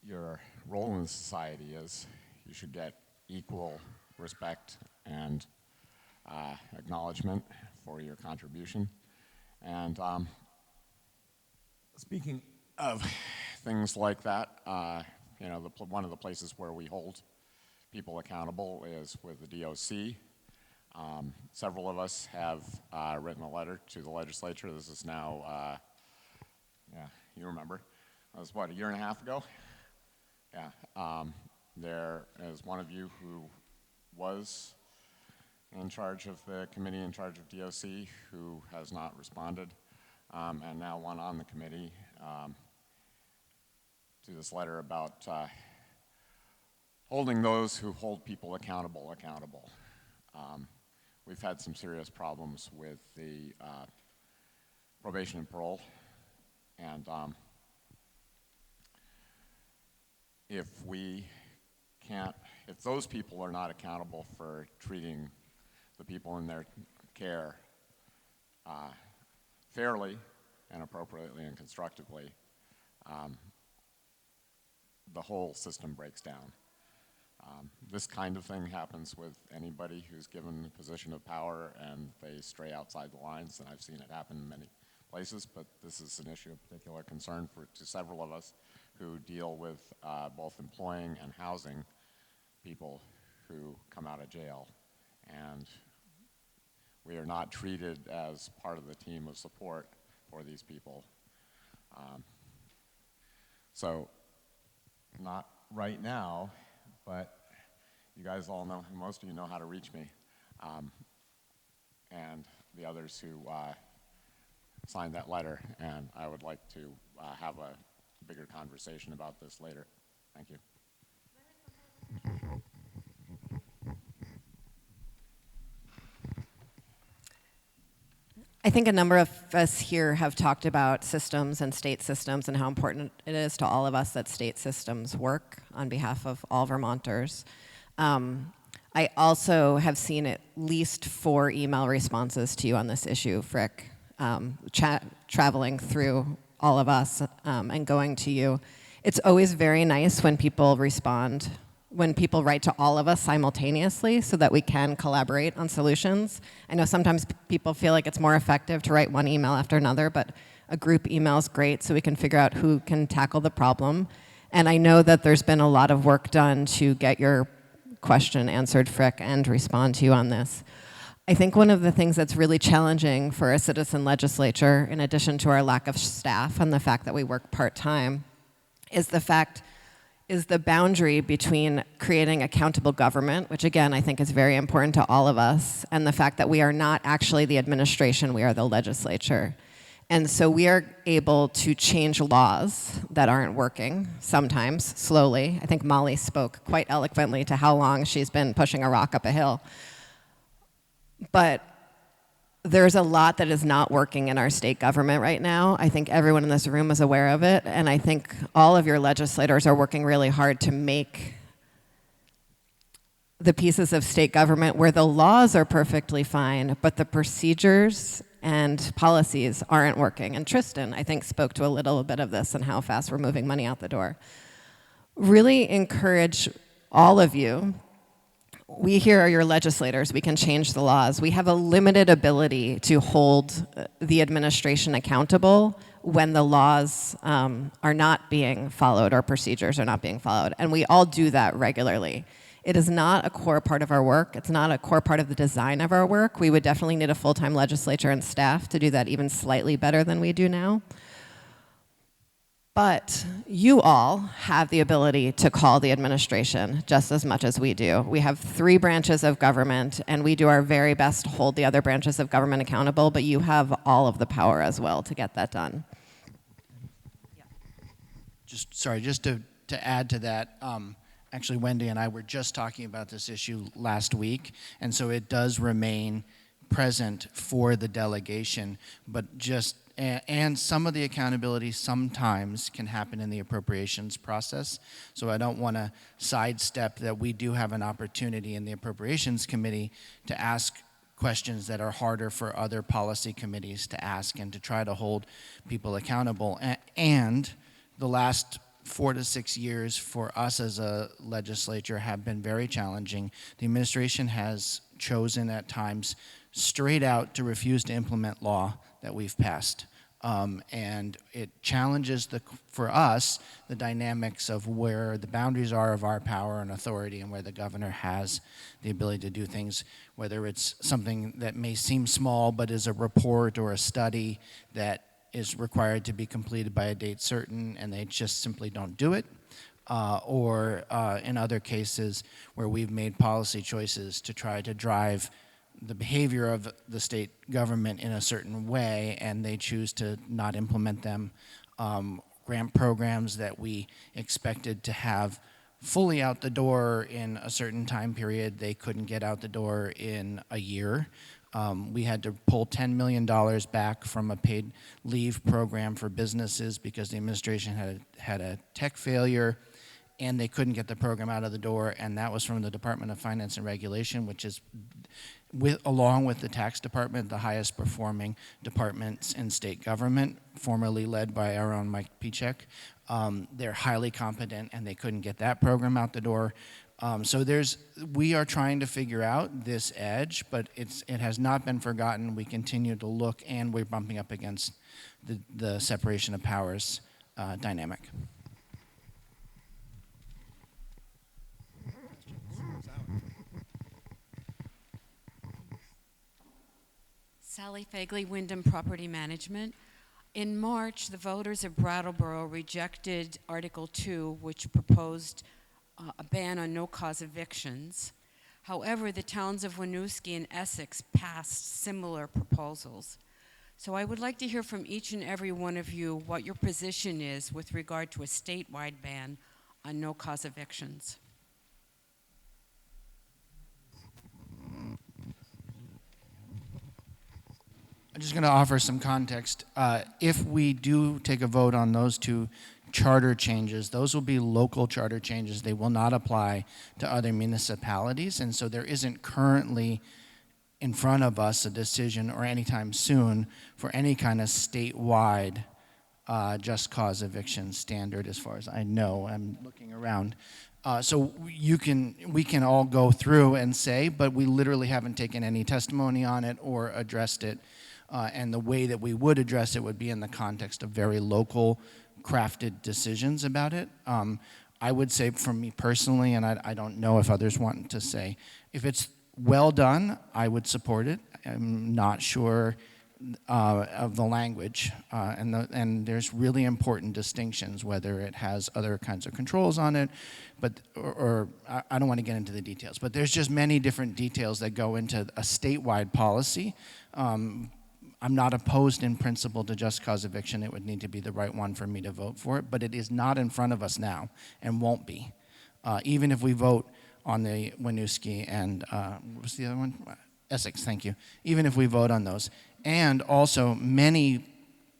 S12: your role in society is, you should get equal respect and acknowledgement for your contribution. And speaking of things like that, you know, one of the places where we hold people accountable is with the DOC. Several of us have written a letter to the legislature. This is now, yeah, you remember. That was what, a year and a half ago? Yeah. There is one of you who was in charge of the committee in charge of DOC who has not responded, and now one on the committee to this letter about holding those who hold people accountable. We've had some serious problems with the probation and parole, and if those people are not accountable for treating the people in their care fairly and appropriately and constructively, the whole system breaks down. This kind of thing happens with anybody who's given a position of power and they stray outside the lines, and I've seen it happen in many places, but this is an issue of particular concern to several of us who deal with both employing and housing people who come out of jail. And we are not treated as part of the team of support for these people. So, not right now, but you guys all know, most of you know how to reach me. And the others who signed that letter, and I would like to have a bigger conversation about this later. Thank you.
S6: I think a number of us here have talked about systems and state systems and how important it is to all of us that state systems work on behalf of all Vermonters. I also have seen at least 4 email responses to you on this issue, Frick, traveling through all of us and going to you. It's always very nice when people respond, when people write to all of us simultaneously so that we can collaborate on solutions. I know sometimes people feel like it's more effective to write one email after another, but a group email is great so we can figure out who can tackle the problem. And I know that there's been a lot of work done to get your question answered, Frick, and respond to you on this. I think one of the things that's really challenging for a citizen legislature, in addition to our lack of staff and the fact that we work part-time, is the boundary between creating accountable government, which again I think is very important to all of us, and the fact that we are not actually the administration, we are the legislature. And so we are able to change laws that aren't working, sometimes, slowly. I think Mollie spoke quite eloquently to how long she's been pushing a rock up a hill. But there's a lot that is not working in our state government right now. I think everyone in this room is aware of it, and I think all of your legislators are working really hard to make the pieces of state government where the laws are perfectly fine, but the procedures and policies aren't working. And Tristan, I think, spoke to a little bit of this and how fast we're moving money out the door. Really encourage all of you. We here are your legislators. We can change the laws. We have a limited ability to hold the administration accountable when the laws are not being followed or procedures are not being followed. And we all do that regularly. It is not a core part of our work. It's not a core part of the design of our work. We would definitely need a full-time legislature and staff to do that even slightly better than we do now. But you all have the ability to call the administration just as much as we do. We have 3 branches of government, and we do our very best to hold the other branches of government accountable, but you have all of the power as well to get that done.
S5: Just to add to that, actually Wendy and I were just talking about this issue last week, and so it does remain present for the delegation, but and some of the accountability sometimes can happen in the appropriations process. So I don't want to sidestep that we do have an opportunity in the appropriations committee to ask questions that are harder for other policy committees to ask and to try to hold people accountable. And the last 4 to 6 years for us as a legislature have been very challenging. The administration has chosen at times straight out to refuse to implement law that we've passed. And it challenges, for us, the dynamics of where the boundaries are of our power and authority and where the governor has the ability to do things, whether it's something that may seem small but is a report or a study that is required to be completed by a date certain and they just simply don't do it, or in other cases where we've made policy choices to try to drive the behavior of the state government in a certain way and they choose to not implement them. Grant programs that we expected to have fully out the door in a certain time period, they couldn't get out the door in a year. We had to pull $10 million back from a paid leave program for businesses because the administration had a tech failure and they couldn't get the program out of the door, and that was from the Department of Finance and Regulation, which is, along with the tax department, the highest performing departments in state government, formerly led by our own Mike Pichek. They're highly competent and they couldn't get that program out the door. So we are trying to figure out this edge, but it has not been forgotten. We continue to look, and we're bumping up against the separation of powers dynamic.
S13: Sally Fagley, Wyndham Property Management. In March, the voters of Brattleboro rejected Article 2, which proposed a ban on no-cause evictions. However, the towns of Winooski and Essex passed similar proposals. So I would like to hear from each and every one of you what your position is with regard to a statewide ban on no-cause evictions.
S5: I'm just going to offer some context. If we do take a vote on those 2 charter changes, those will be local charter changes. They will not apply to other municipalities, and so there isn't currently in front of us a decision or anytime soon for any kind of statewide just cause eviction standard, as far as I know. I'm looking around. So we can all go through and say, but we literally haven't taken any testimony on it or addressed it. And the way that we would address it would be in the context of very local crafted decisions about it. I would say for me personally, and I don't know if others want to say, if it's well done, I would support it. I'm not sure of the language, and there's really important distinctions, whether it has other kinds of controls on it, but or I don't want to get into the details, but there's just many different details that go into a statewide policy. I'm not opposed in principle to just cause eviction. It would need to be the right one for me to vote for it, but it is not in front of us now and won't be. Even if we vote on the Winooski and, what was the other one? Essex, thank you. Even if we vote on those. And also, many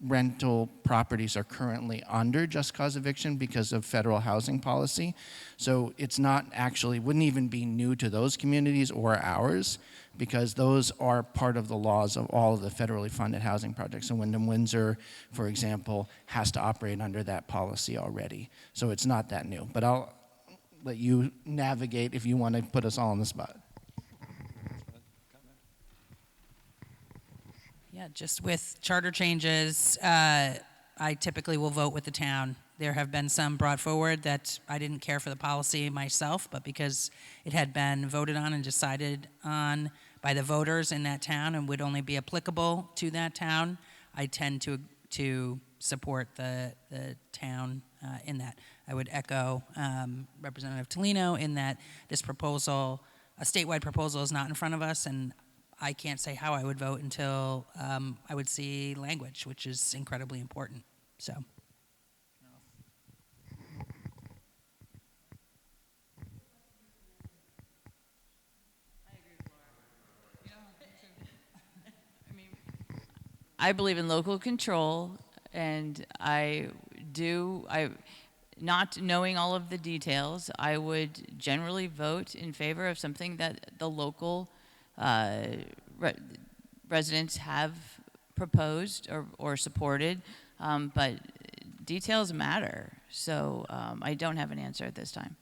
S5: rental properties are currently under just cause eviction because of federal housing policy. So it's not actually, wouldn't even be new to those communities or ours, because those are part of the laws of all of the federally funded housing projects. And Wyndham Windsor, for example, has to operate under that policy already. So it's not that new. But I'll let you navigate if you want to put us all on the spot.
S2: Yeah, just with charter changes, I typically will vote with the town. There have been some brought forward that I didn't care for the policy myself, but because it had been voted on and decided on by the voters in that town and would only be applicable to that town, I tend to support the town in that. I would echo Representative Tolino in that this proposal, a statewide proposal, is not in front of us, and I can't say how I would vote until I would see language, which is incredibly important. So.
S4: I believe in local control, and not knowing all of the details, I would generally vote in favor of something that the local residents have proposed or supported, but details matter. So I don't have an answer at this time.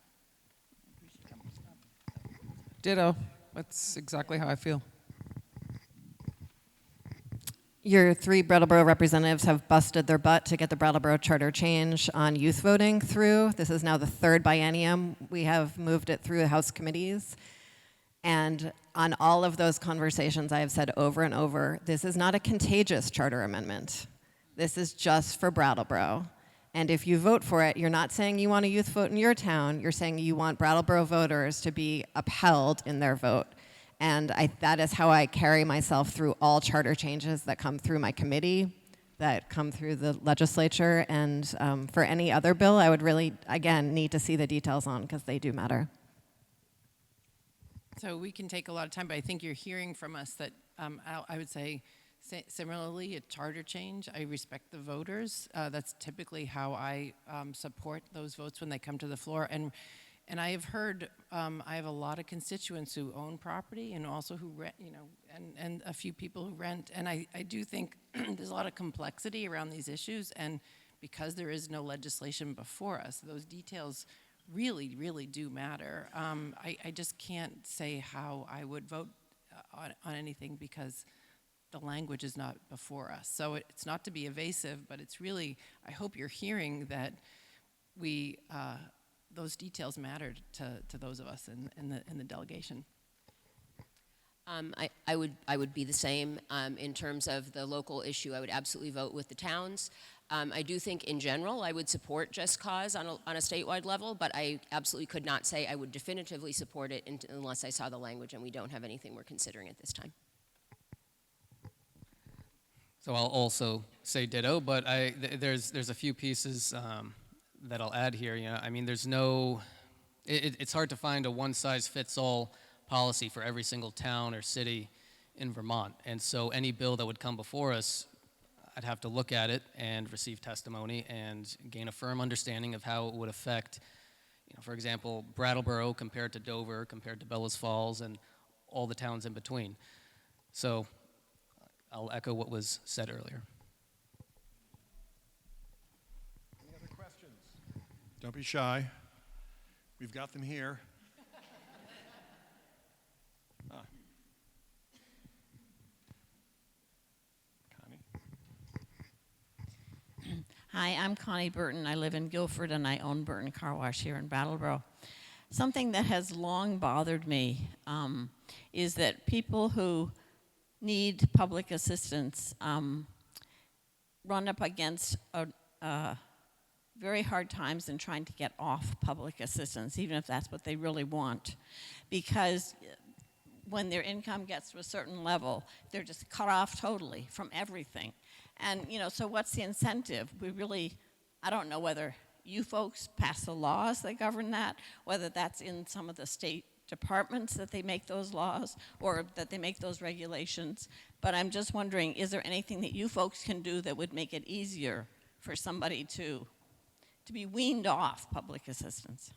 S3: Ditto. That's exactly how I feel.
S6: Your 3 Brattleboro representatives have busted their butt to get the Brattleboro charter change on youth voting through. This is now the 3rd biennium. We have moved it through the House committees. And on all of those conversations, I have said over and over, this is not a contagious charter amendment. This is just for Brattleboro. And if you vote for it, you're not saying you want a youth vote in your town. You're saying you want Brattleboro voters to be upheld in their vote. And that is how I carry myself through all charter changes that come through my committee, that come through the legislature. And for any other bill, I would really, again, need to see the details on, because they do matter.
S7: So we can take a lot of time, but I think you're hearing from us that I would say similarly, a charter change. I respect the voters. That's typically how I support those votes when they come to the floor. And I have heard, I have a lot of constituents who own property and also who rent, and a few people who rent. And I do think there's a lot of complexity around these issues. And because there is no legislation before us, those details really, really do matter. I just can't say how I would vote on anything because the language is not before us. So it's not to be evasive, but it's really, I hope you're hearing that those details matter to those of us in the delegation.
S9: I would be the same in terms of the local issue. I would absolutely vote with the towns. I do think in general I would support Just Cause on a statewide level, but I absolutely could not say I would definitively support it unless I saw the language, and we don't have anything we're considering at this time.
S10: So I'll also say ditto, but there's a few pieces that I'll add here. I mean, it's hard to find a one-size-fits-all policy for every single town or city in Vermont. And so any bill that would come before us, I'd have to look at it and receive testimony and gain a firm understanding of how it would affect, for example, Brattleboro compared to Dover, compared to Bellows Falls, and all the towns in between. So I'll echo what was said earlier.
S1: Any other questions? Don't be shy. We've got them here.
S14: Hi, I'm Connie Burton. I live in Guilford and I own Burton Car Wash here in Brattleboro. Something that has long bothered me is that people who need public assistance run up against very hard times in trying to get off public assistance, even if that's what they really want. Because when their income gets to a certain level, they're just cut off totally from everything. And, you know, so what's the incentive? I don't know whether you folks pass the laws that govern that, whether that's in some of the state departments that they make those laws or that they make those regulations. But I'm just wondering, is there anything that you folks can do that would make it easier for somebody to be weaned off public assistance?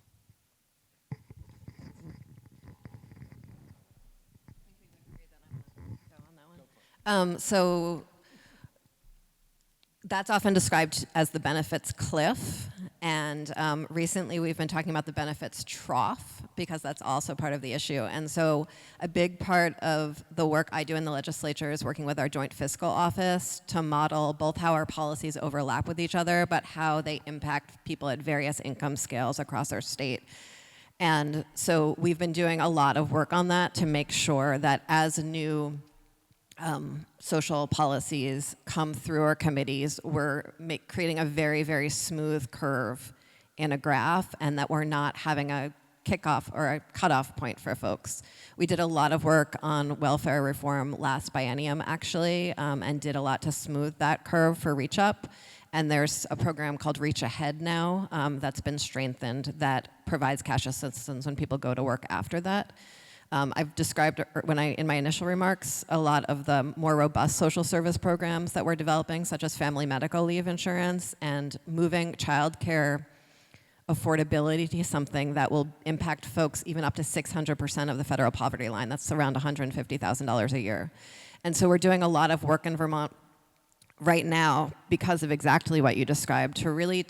S6: So that's often described as the benefits cliff, and recently we've been talking about the benefits trough because that's also part of the issue. And so a big part of the work I do in the legislature is working with our joint fiscal office to model both how our policies overlap with each other, but how they impact people at various income scales across our state. And so we've been doing a lot of work on that to make sure that as new social policies come through our committees, we're creating a very, very smooth curve in a graph, and that we're not having a kickoff or a cutoff point for folks. We did a lot of work on welfare reform last biennium, actually, and did a lot to smooth that curve for Reach Up. And there's a program called Reach Ahead now that's been strengthened that provides cash assistance when people go to work after that. I've described in my initial remarks a lot of the more robust social service programs that we're developing, such as family medical leave insurance and moving childcare affordability to something that will impact folks even up to 600% of the federal poverty line. That's around $150,000 a year. And so we're doing a lot of work in Vermont right now because of exactly what you described to really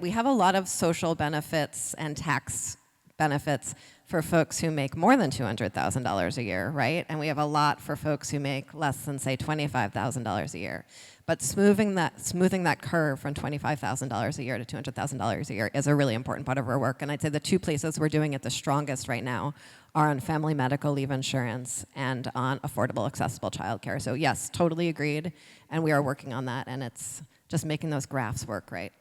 S6: we have a lot of social benefits and tax benefits for folks who make more than $200,000 a year, right? And we have a lot for folks who make less than, say, $25,000 a year. But smoothing that curve from $25,000 a year to $200,000 a year is a really important part of our work. And I'd say the two places we're doing it the strongest right now are on family medical leave insurance and on affordable, accessible childcare. So yes, totally agreed. And we are working on that. And it's just making those graphs work right.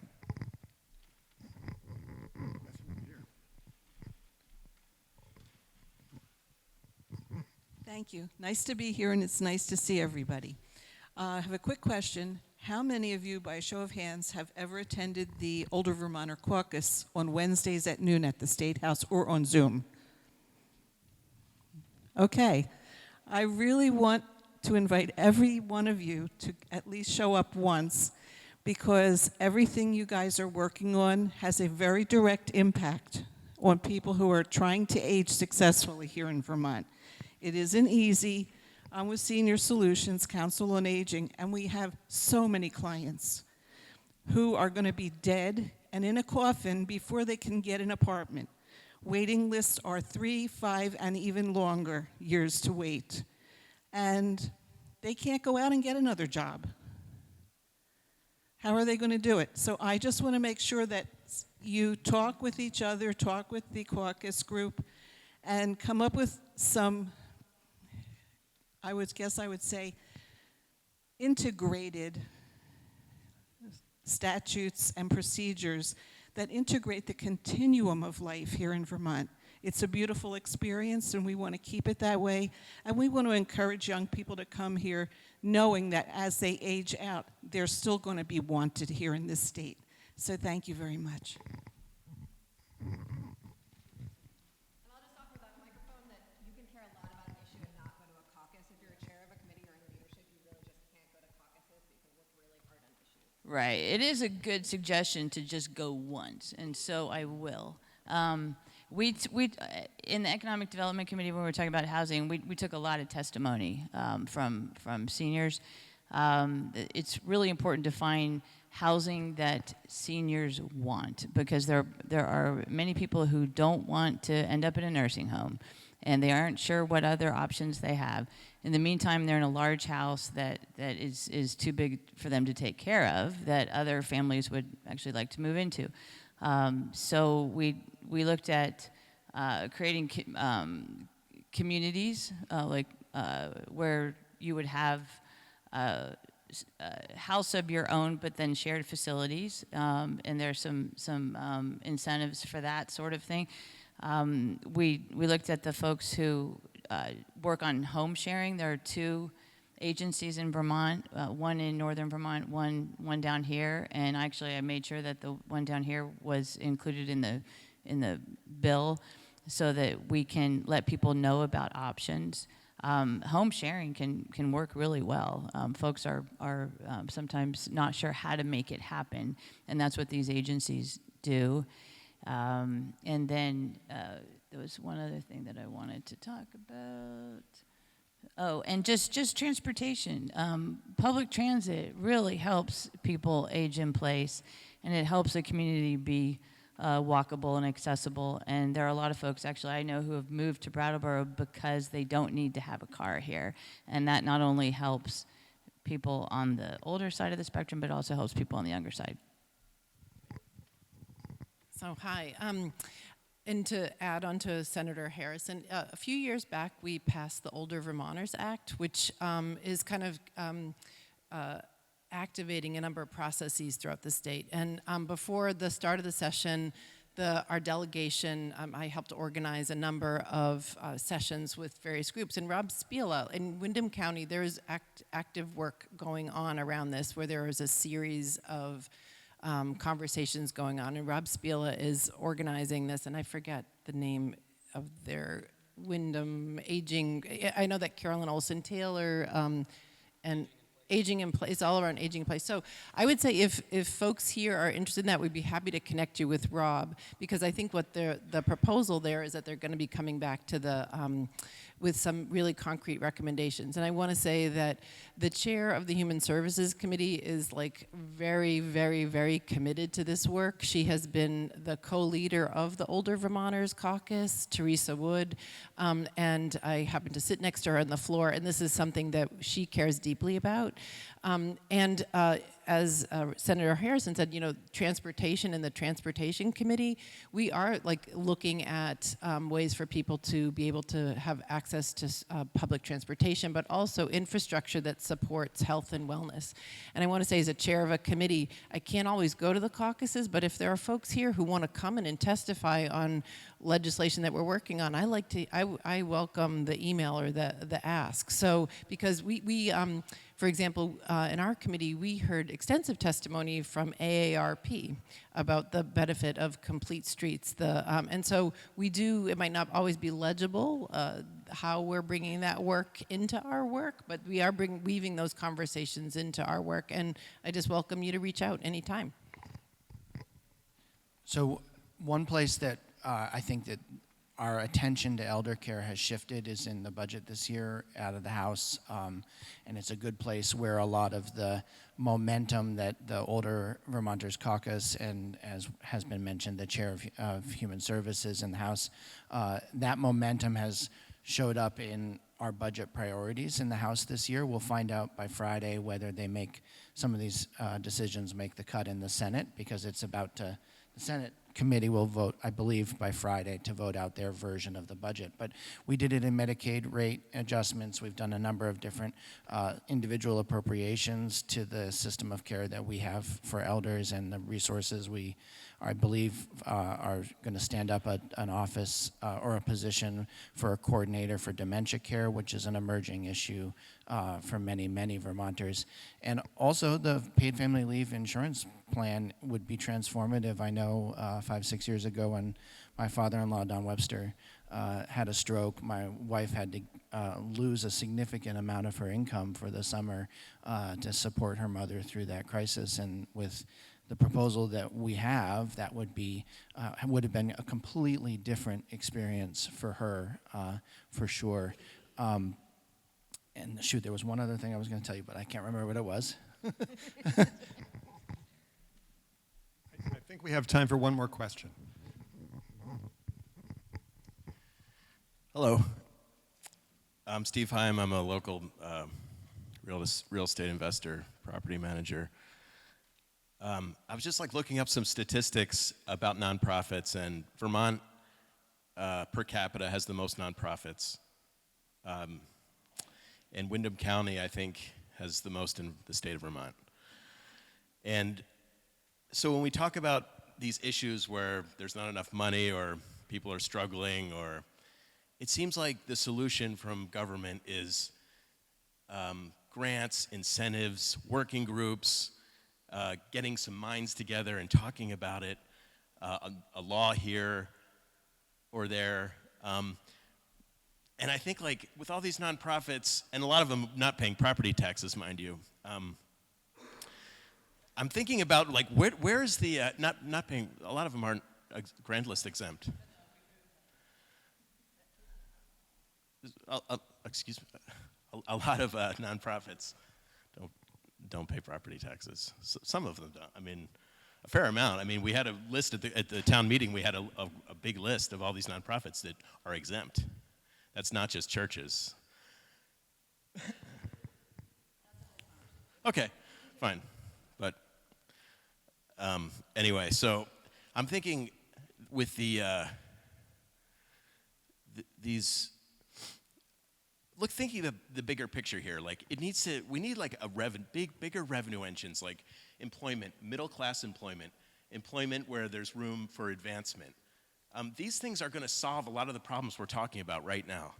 S15: Thank you. Nice to be here, and it's nice to see everybody. I have a quick question. How many of you, by a show of hands, have ever attended the Older Vermonter Caucus on Wednesdays at noon at the State House or on Zoom? Okay. I really want to invite every one of you to at least show up once, because everything you guys are working on has a very direct impact on people who are trying to age successfully here in Vermont. It isn't easy. I'm with Senior Solutions, Council on Aging, and we have so many clients who are going to be dead and in a coffin before they can get an apartment. Waiting lists are 3, 5, and even longer years to wait. And they can't go out and get another job. How are they going to do it? So I just want to make sure that you talk with each other, talk with the caucus group, and come up with some, I would say, integrated statutes and procedures that integrate the continuum of life here in Vermont. It's a beautiful experience, and we want to keep it that way. And we want to encourage young people to come here knowing that as they age out, they're still going to be wanted here in this state. So thank you very much.
S4: Right. It is a good suggestion to just go once, and so I will. We in the Economic Development Committee, when we were talking about housing, we took a lot of testimony from seniors. It's really important to find housing that seniors want, because there are many people who don't want to end up in a nursing home, and they aren't sure what other options they have. In the meantime, they're in a large house that is too big for them to take care of, that other families would actually like to move into. So we looked at creating communities where you would have a house of your own, but then shared facilities, and there's some incentives for that sort of thing. We looked at the folks who work on home sharing. There are 2 agencies in Vermont, one in northern Vermont, one down here, and actually I made sure that the one down here was included in the bill so that we can let people know about options. Home sharing can work really well. Folks are sometimes not sure how to make it happen, and that's what these agencies do. And then there was one other thing that I wanted to talk about. Oh, and just transportation. Public transit really helps people age in place, and it helps the community be walkable and accessible. And there are a lot of folks, actually, I know who have moved to Brattleboro because they don't need to have a car here. And that not only helps people on the older side of the spectrum, but also helps people on the younger side.
S7: So, hi. And to add on to Senator Harrison, a few years back we passed the Older Vermonters Act, which is kind of activating a number of processes throughout the state. And before the start of the session, our delegation, I helped organize a number of sessions with various groups. And Rob Sibilia, in Windham County, there is active work going on around this, where there is a series of conversations going on, and Rob Sibilia is organizing this, and I forget the name of their Windham aging. I know that Carolyn Olson Taylor and aging in place, all around aging in place. So I would say if folks here are interested in that, we'd be happy to connect you with Rob, because I think what the proposal there is that they're going to be coming back to the with some really concrete recommendations. And I want to say that the chair of the Human Services Committee is like very, very, very committed to this work. She has been the co-leader of the Older Vermonters Caucus, Teresa Wood, and I happen to sit next to her on the floor, and this is something that she cares deeply about. As Senator Harrison said, you know, transportation and the Transportation Committee, we are like looking at ways for people to be able to have access to public transportation, but also infrastructure that supports health and wellness. And I want to say, as a chair of a committee, I can't always go to the caucuses, but if there are folks here who want to come in and testify on legislation that we're working on, I welcome the email or the ask. So because we for example, in our committee, we heard extensive testimony from AARP about the benefit of complete streets. And so we do, it might not always be legible how we're bringing that work into our work, but we are weaving those conversations into our work. And I just welcome you to reach out anytime.
S5: So one place that I think that our attention to elder care has shifted is in the budget this year out of the House, and it's a good place where a lot of the momentum that the Older Vermonters Caucus and, as has been mentioned, the chair of Human Services in the House, that momentum has showed up in our budget priorities in the House this year. We'll find out by Friday whether they make some of these decisions make the cut in the Senate, because it's about to, the Senate committee will vote, I believe, by Friday to vote out their version of the budget. But we did it in Medicaid rate adjustments. We've done a number of different individual appropriations to the system of care that we have for elders, and the resources we, I believe, are going to stand up an office or a position for a coordinator for dementia care, which is an emerging issue for many, many Vermonters. And also the paid family leave insurance plan would be transformative. I know 5-6 years ago, when my father-in-law, Don Webster, had a stroke, my wife had to lose a significant amount of her income for the summer to support her mother through that crisis. And with the proposal that we have, that would have been a completely different experience for her, for sure. And shoot, there was one other thing I was going to tell you, but I can't remember what it was.
S1: I think we have time for one more question.
S16: Hello. I'm Steve Heim. I'm a local real estate investor, property manager. I was just looking up some statistics about nonprofits, and Vermont per capita has the most nonprofits. And Windham County, I think, has the most in the state of Vermont. And so when we talk about these issues where there's not enough money or people are struggling, or it seems like the solution from government is grants, incentives, working groups, getting some minds together and talking about it, a law here or there. And I think, like, with all these nonprofits, and a lot of them not paying property taxes, mind you, I'm thinking about, like, where is the, not paying, a lot of them aren't grand list exempt. Excuse me, a lot of nonprofits don't pay property taxes. Some of them don't. I mean, a fair amount. I mean, we had a list at the town meeting. We had a big list of all these nonprofits that are exempt. That's not just churches. Okay, fine. But anyway, so I'm thinking with these. Look, thinking of the bigger picture here, like we need like a bigger revenue engines, like employment, middle-class employment, employment where there's room for advancement. These things are going to solve a lot of the problems we're talking about right now.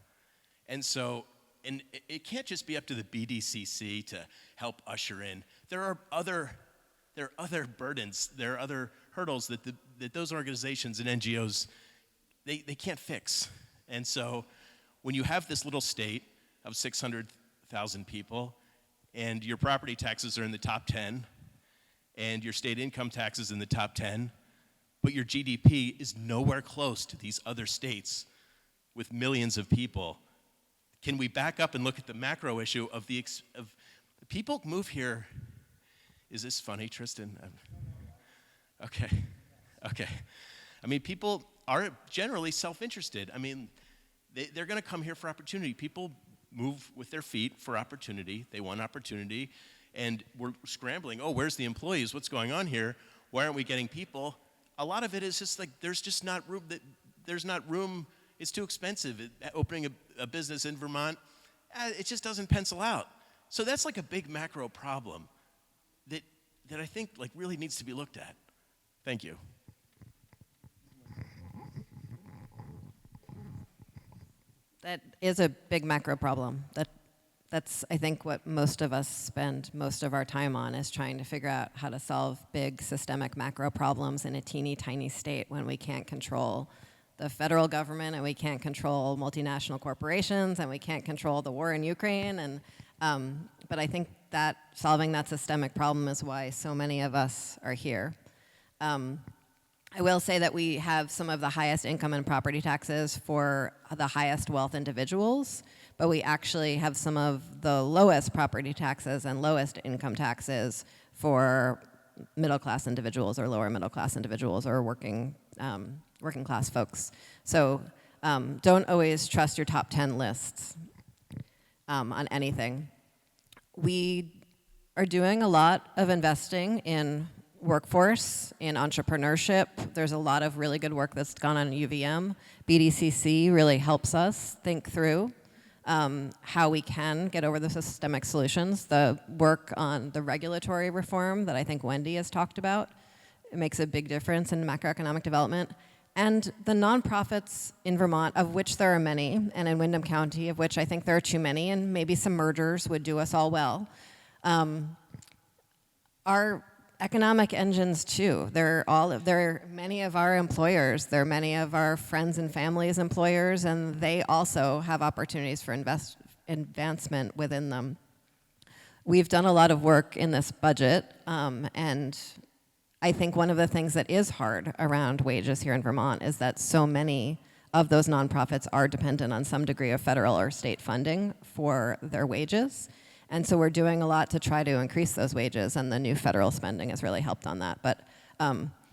S16: And so, and it can't just be up to the BDCC to help usher in. There are other burdens, there are other hurdles that those organizations and NGOs, they can't fix. And so, when you have this little state of 600,000 people, and your property taxes are in the top 10, and your state income tax is in the top 10, but your GDP is nowhere close to these other states with millions of people, can we back up and look at the macro issue of the people move here? Is this funny, Tristan? Okay. I mean, people are generally self-interested. I mean, they're going to come here for opportunity. People move with their feet for opportunity. They want opportunity. And we're scrambling. Oh, where's the employees? What's going on here? Why aren't we getting people? A lot of it is just like there's just not room. There's not room. It's too expensive. Opening a business in Vermont, it just doesn't pencil out. So that's like a big macro problem that I think like really needs to be looked at. Thank you.
S6: That is a big macro problem. That's, I think, what most of us spend most of our time on, is trying to figure out how to solve big systemic macro problems in a teeny tiny state when we can't control the federal government and we can't control multinational corporations and we can't control the war in Ukraine. And but I think that solving that systemic problem is why so many of us are here. I will say that we have some of the highest income and property taxes for the highest wealth individuals, but we actually have some of the lowest property taxes and lowest income taxes for middle class individuals or lower middle class individuals or working class folks. So don't always trust your top 10 lists on anything. We are doing a lot of investing in workforce, in entrepreneurship. There's a lot of really good work that's gone on at UVM. BDCC really helps us think through how we can get over the systemic solutions. The work on the regulatory reform that I think Wendy has talked about, it makes a big difference in macroeconomic development. And the nonprofits in Vermont, of which there are many, and in Windham County, of which I think there are too many, and maybe some mergers would do us all well, are economic engines too. They're many of our employers. They're many of our friends and families' employers, and they also have opportunities for advancement within them. We've done a lot of work in this budget, and I think one of the things that is hard around wages here in Vermont is that so many of those nonprofits are dependent on some degree of federal or state funding for their wages. And so we're doing a lot to try to increase those wages, and the new federal spending has really helped on that. But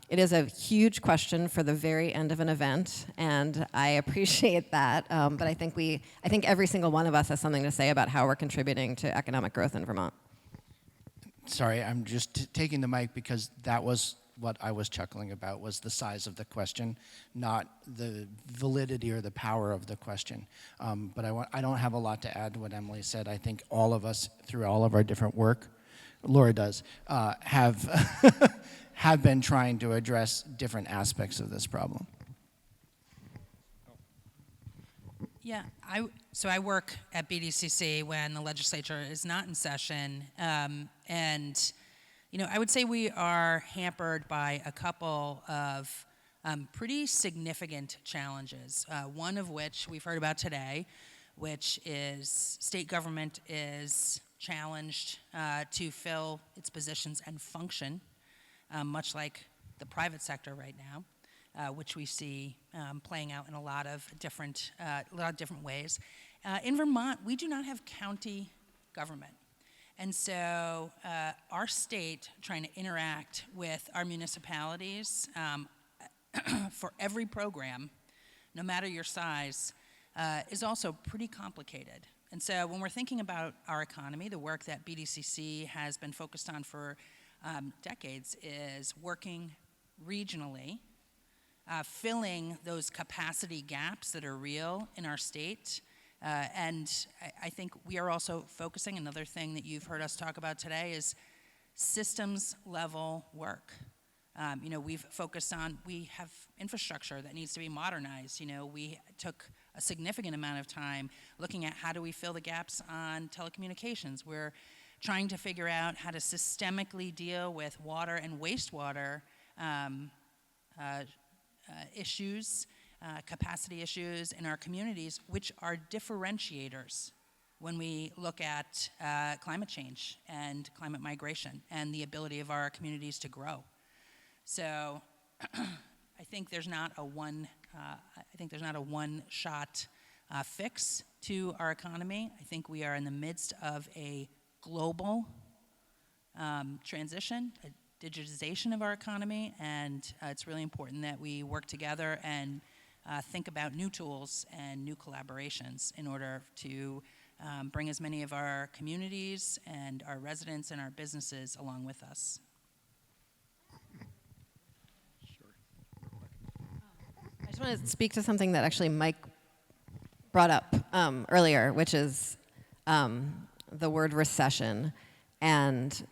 S6: it is a huge question for the very end of an event, and I appreciate that. But I think every single one of us has something to say about how we're contributing to economic growth in Vermont.
S5: Sorry, I'm just taking the mic because that was what I was chuckling about, was the size of the question, not the validity or the power of the question. But I don't have a lot to add to what Emily said. I think all of us, through all of our different work, Laura does, have, have been trying to address different aspects of this problem.
S2: Yeah, so I work at BDCC when the legislature is not in session, and I would say we are hampered by a couple of pretty significant challenges. One of which we've heard about today, which is state government is challenged to fill its positions and function, much like the private sector right now. Which we see playing out in a lot of different ways. In Vermont, we do not have county government. And so our state trying to interact with our municipalities for every program, no matter your size, is also pretty complicated. And so when we're thinking about our economy, the work that BDCC has been focused on for decades is working regionally, filling those capacity gaps that are real in our state. And I think we are also focusing, another thing that you've heard us talk about today is systems level work. We've focused on, we have infrastructure that needs to be modernized. We took a significant amount of time looking at how do we fill the gaps on telecommunications. We're trying to figure out how to systemically deal with water and wastewater issues, capacity issues in our communities, which are differentiators when we look at climate change and climate migration and the ability of our communities to grow. So I think there's not a one-shot fix to our economy. I think we are in the midst of a global transition, digitization of our economy, and it's really important that we work together and think about new tools and new collaborations in order to bring as many of our communities and our residents and our businesses along with us.
S6: I just want to speak to something that actually Mike brought up earlier, which is the word recession. And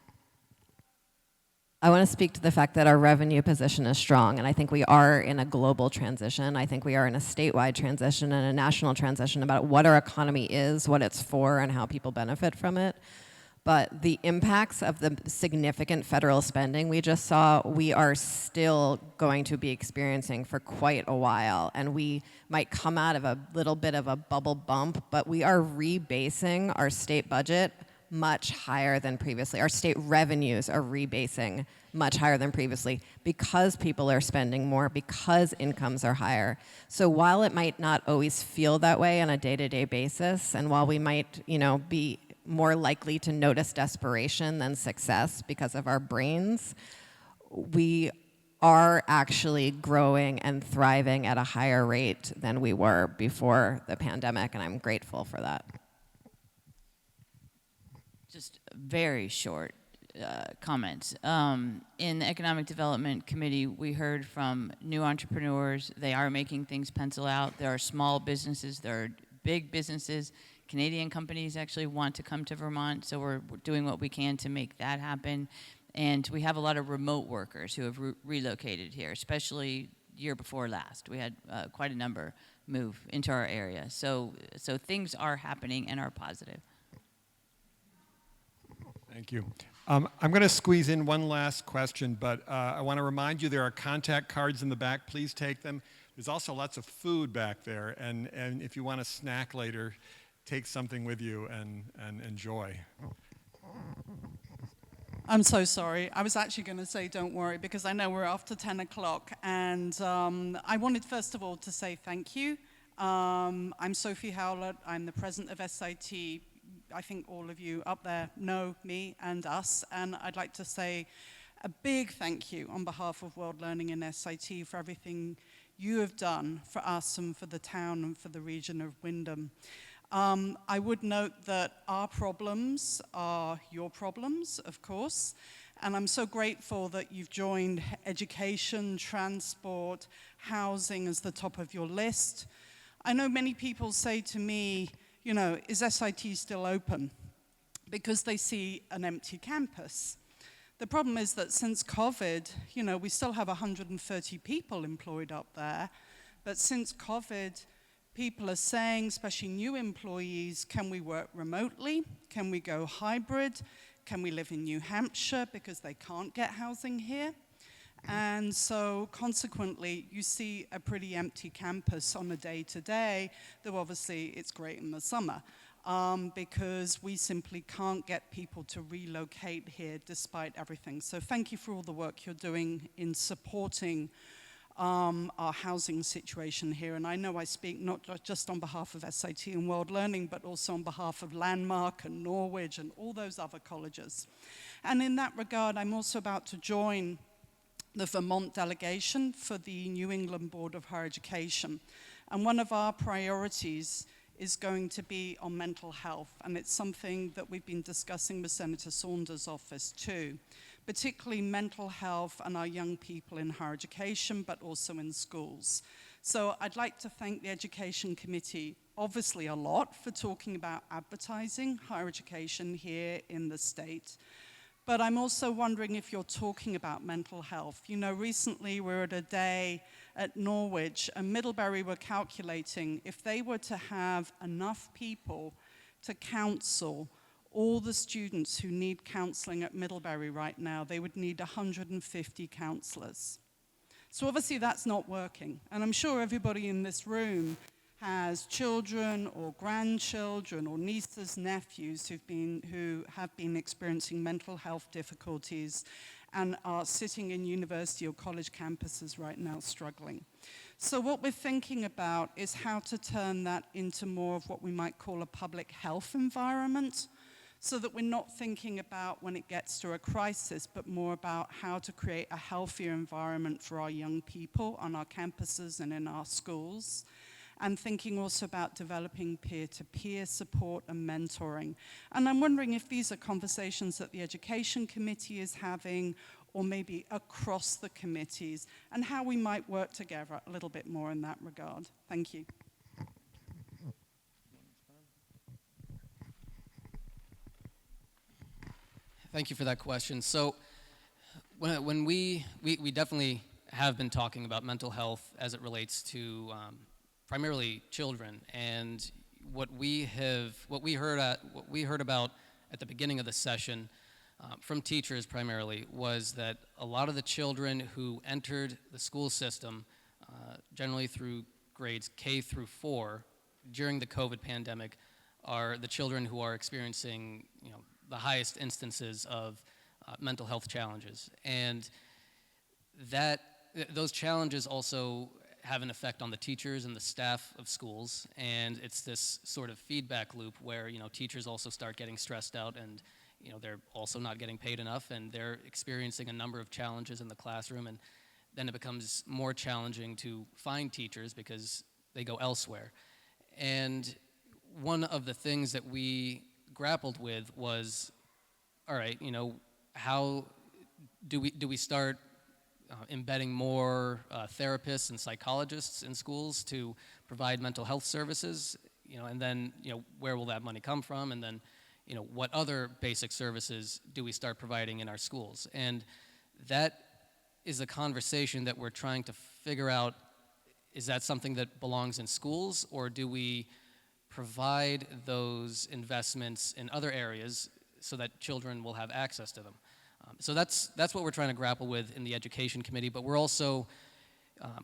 S6: I want to speak to the fact that our revenue position is strong, and I think we are in a global transition. I think we are in a statewide transition and a national transition about what our economy is, what it's for, and how people benefit from it. But the impacts of the significant federal spending we just saw, we are still going to be experiencing for quite a while. And we might come out of a little bit of a bubble bump, but we are rebasing our state budget much higher than previously. Our state revenues are rebasing much higher than previously because people are spending more, because incomes are higher. So while it might not always feel that way on a day-to-day basis, and while we might, be more likely to notice desperation than success because of our brains, we are actually growing and thriving at a higher rate than we were before the pandemic, and I'm grateful for that.
S4: Just very short comments. In the Economic Development Committee, we heard from new entrepreneurs. They are making things pencil out. There are small businesses. There are big businesses. Canadian companies actually want to come to Vermont, so we're doing what we can to make that happen. And we have a lot of remote workers who have relocated here, especially year before last. We had quite a number move into our area. So things are happening and are positive.
S1: Thank you. I'm going to squeeze in one last question, but I want to remind you there are contact cards in the back. Please take them. There's also lots of food back there, and if you want a snack later, take something with you and enjoy.
S17: I'm so sorry. I was actually going to say don't worry because I know we're after 10 o'clock, and I wanted first of all to say thank you. I'm Sophie Howlett. I'm the president of SIT. I think all of you up there know me and us, and I'd like to say a big thank you on behalf of World Learning and SIT for everything you have done for us and for the town and for the region of Windham. I would note that our problems are your problems, of course, And I'm so grateful that you've joined education, transport, housing as the top of your list. I know many people say to me, you know, is SIT still open? Because they see an empty campus. The problem is that since COVID, you know, we still have 130 people employed up there, but since COVID, people are saying, especially new employees, can we work remotely? Can we go hybrid? Can we live in New Hampshire because they can't get housing here? And so consequently, you see a pretty empty campus on a day-to-day, though obviously it's great in the summer, because we simply can't get people to relocate here despite everything. So thank you for all the work you're doing in supporting our housing situation here. And I know I speak not just on behalf of SIT and World Learning, but also on behalf of Landmark and Norwich and all those other colleges. And in that regard, I'm also about to join the Vermont delegation for the New England Board of Higher Education. And one of our priorities is going to be on mental health, and it's something that we've been discussing with Senator Saunders' office too, particularly mental health and our young people in higher education, but also in schools. So I'd like to thank the Education Committee, obviously a lot, for talking about advertising higher education here in the state. But I'm also wondering if you're talking about mental health. You know, recently we were at a day at Norwich, and Middlebury were calculating if they were to have enough people to counsel all the students who need counseling at Middlebury right now, they would need 150 counselors. So obviously that's not working. And I'm sure everybody in this room has children or grandchildren or nieces, nephews who have been experiencing mental health difficulties and are sitting in university or college campuses right now struggling. So what we're thinking about is how to turn that into more of what we might call a public health environment, so that we're not thinking about when it gets to a crisis, but more about how to create a healthier environment for our young people on our campuses and in our schools. And thinking also about developing peer-to-peer support and mentoring. And I'm wondering if these are conversations that the Education Committee is having, or maybe across the committees, and how we might work together a little bit more in that regard. Thank you.
S10: Thank you for that question. So when we definitely have been talking about mental health as it relates to primarily children, and what we heard about at the beginning of the session from teachers primarily was that a lot of the children who entered the school system, generally through grades K through 4 during the COVID pandemic, are the children who are experiencing, you know, the highest instances of mental health challenges, and those challenges also have an effect on the teachers and the staff of schools, and it's this sort of feedback loop where, you know, teachers also start getting stressed out, and, you know, they're also not getting paid enough, and they're experiencing a number of challenges in the classroom, and then it becomes more challenging to find teachers because they go elsewhere. And one of the things that we grappled with was, all right, you know, how do we start embedding more therapists and psychologists in schools to provide mental health services, you know, and then, you know, where will that money come from, and then, you know, what other basic services do we start providing in our schools? And that is a conversation that we're trying to figure out, is that something that belongs in schools, or do we provide those investments in other areas so that children will have access to them? So that's what we're trying to grapple with in the Education Committee, but we're also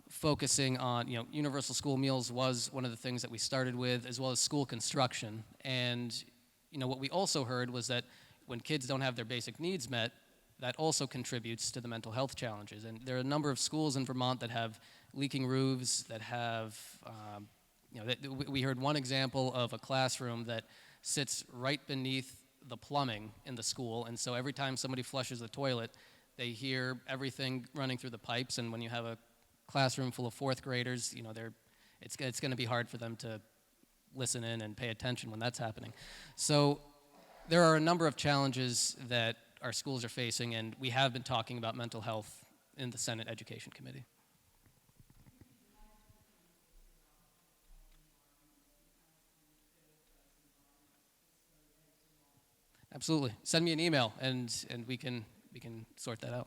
S10: focusing on, you know, universal school meals was one of the things that we started with, as well as school construction. And, you know, what we also heard was that when kids don't have their basic needs met, that also contributes to the mental health challenges. And there are a number of schools in Vermont that have leaking roofs, that have, you know, we heard one example of a classroom that sits right beneath the plumbing in the school, and so every time somebody flushes the toilet, they hear everything running through the pipes, and when you have a classroom full of fourth graders, you know, it's going to be hard for them to listen in and pay attention when that's happening. So there are a number of challenges that our schools are facing, and we have been talking about mental health in the Senate Education Committee. Absolutely. Send me an email, and we can sort that out.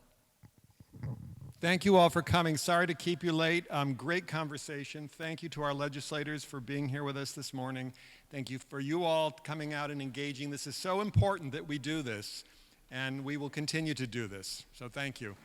S1: Thank you all for coming. Sorry to keep you late. Great conversation. Thank you to our legislators for being here with us this morning. Thank you for you all coming out and engaging. This is so important that we do this, and we will continue to do this. So thank you.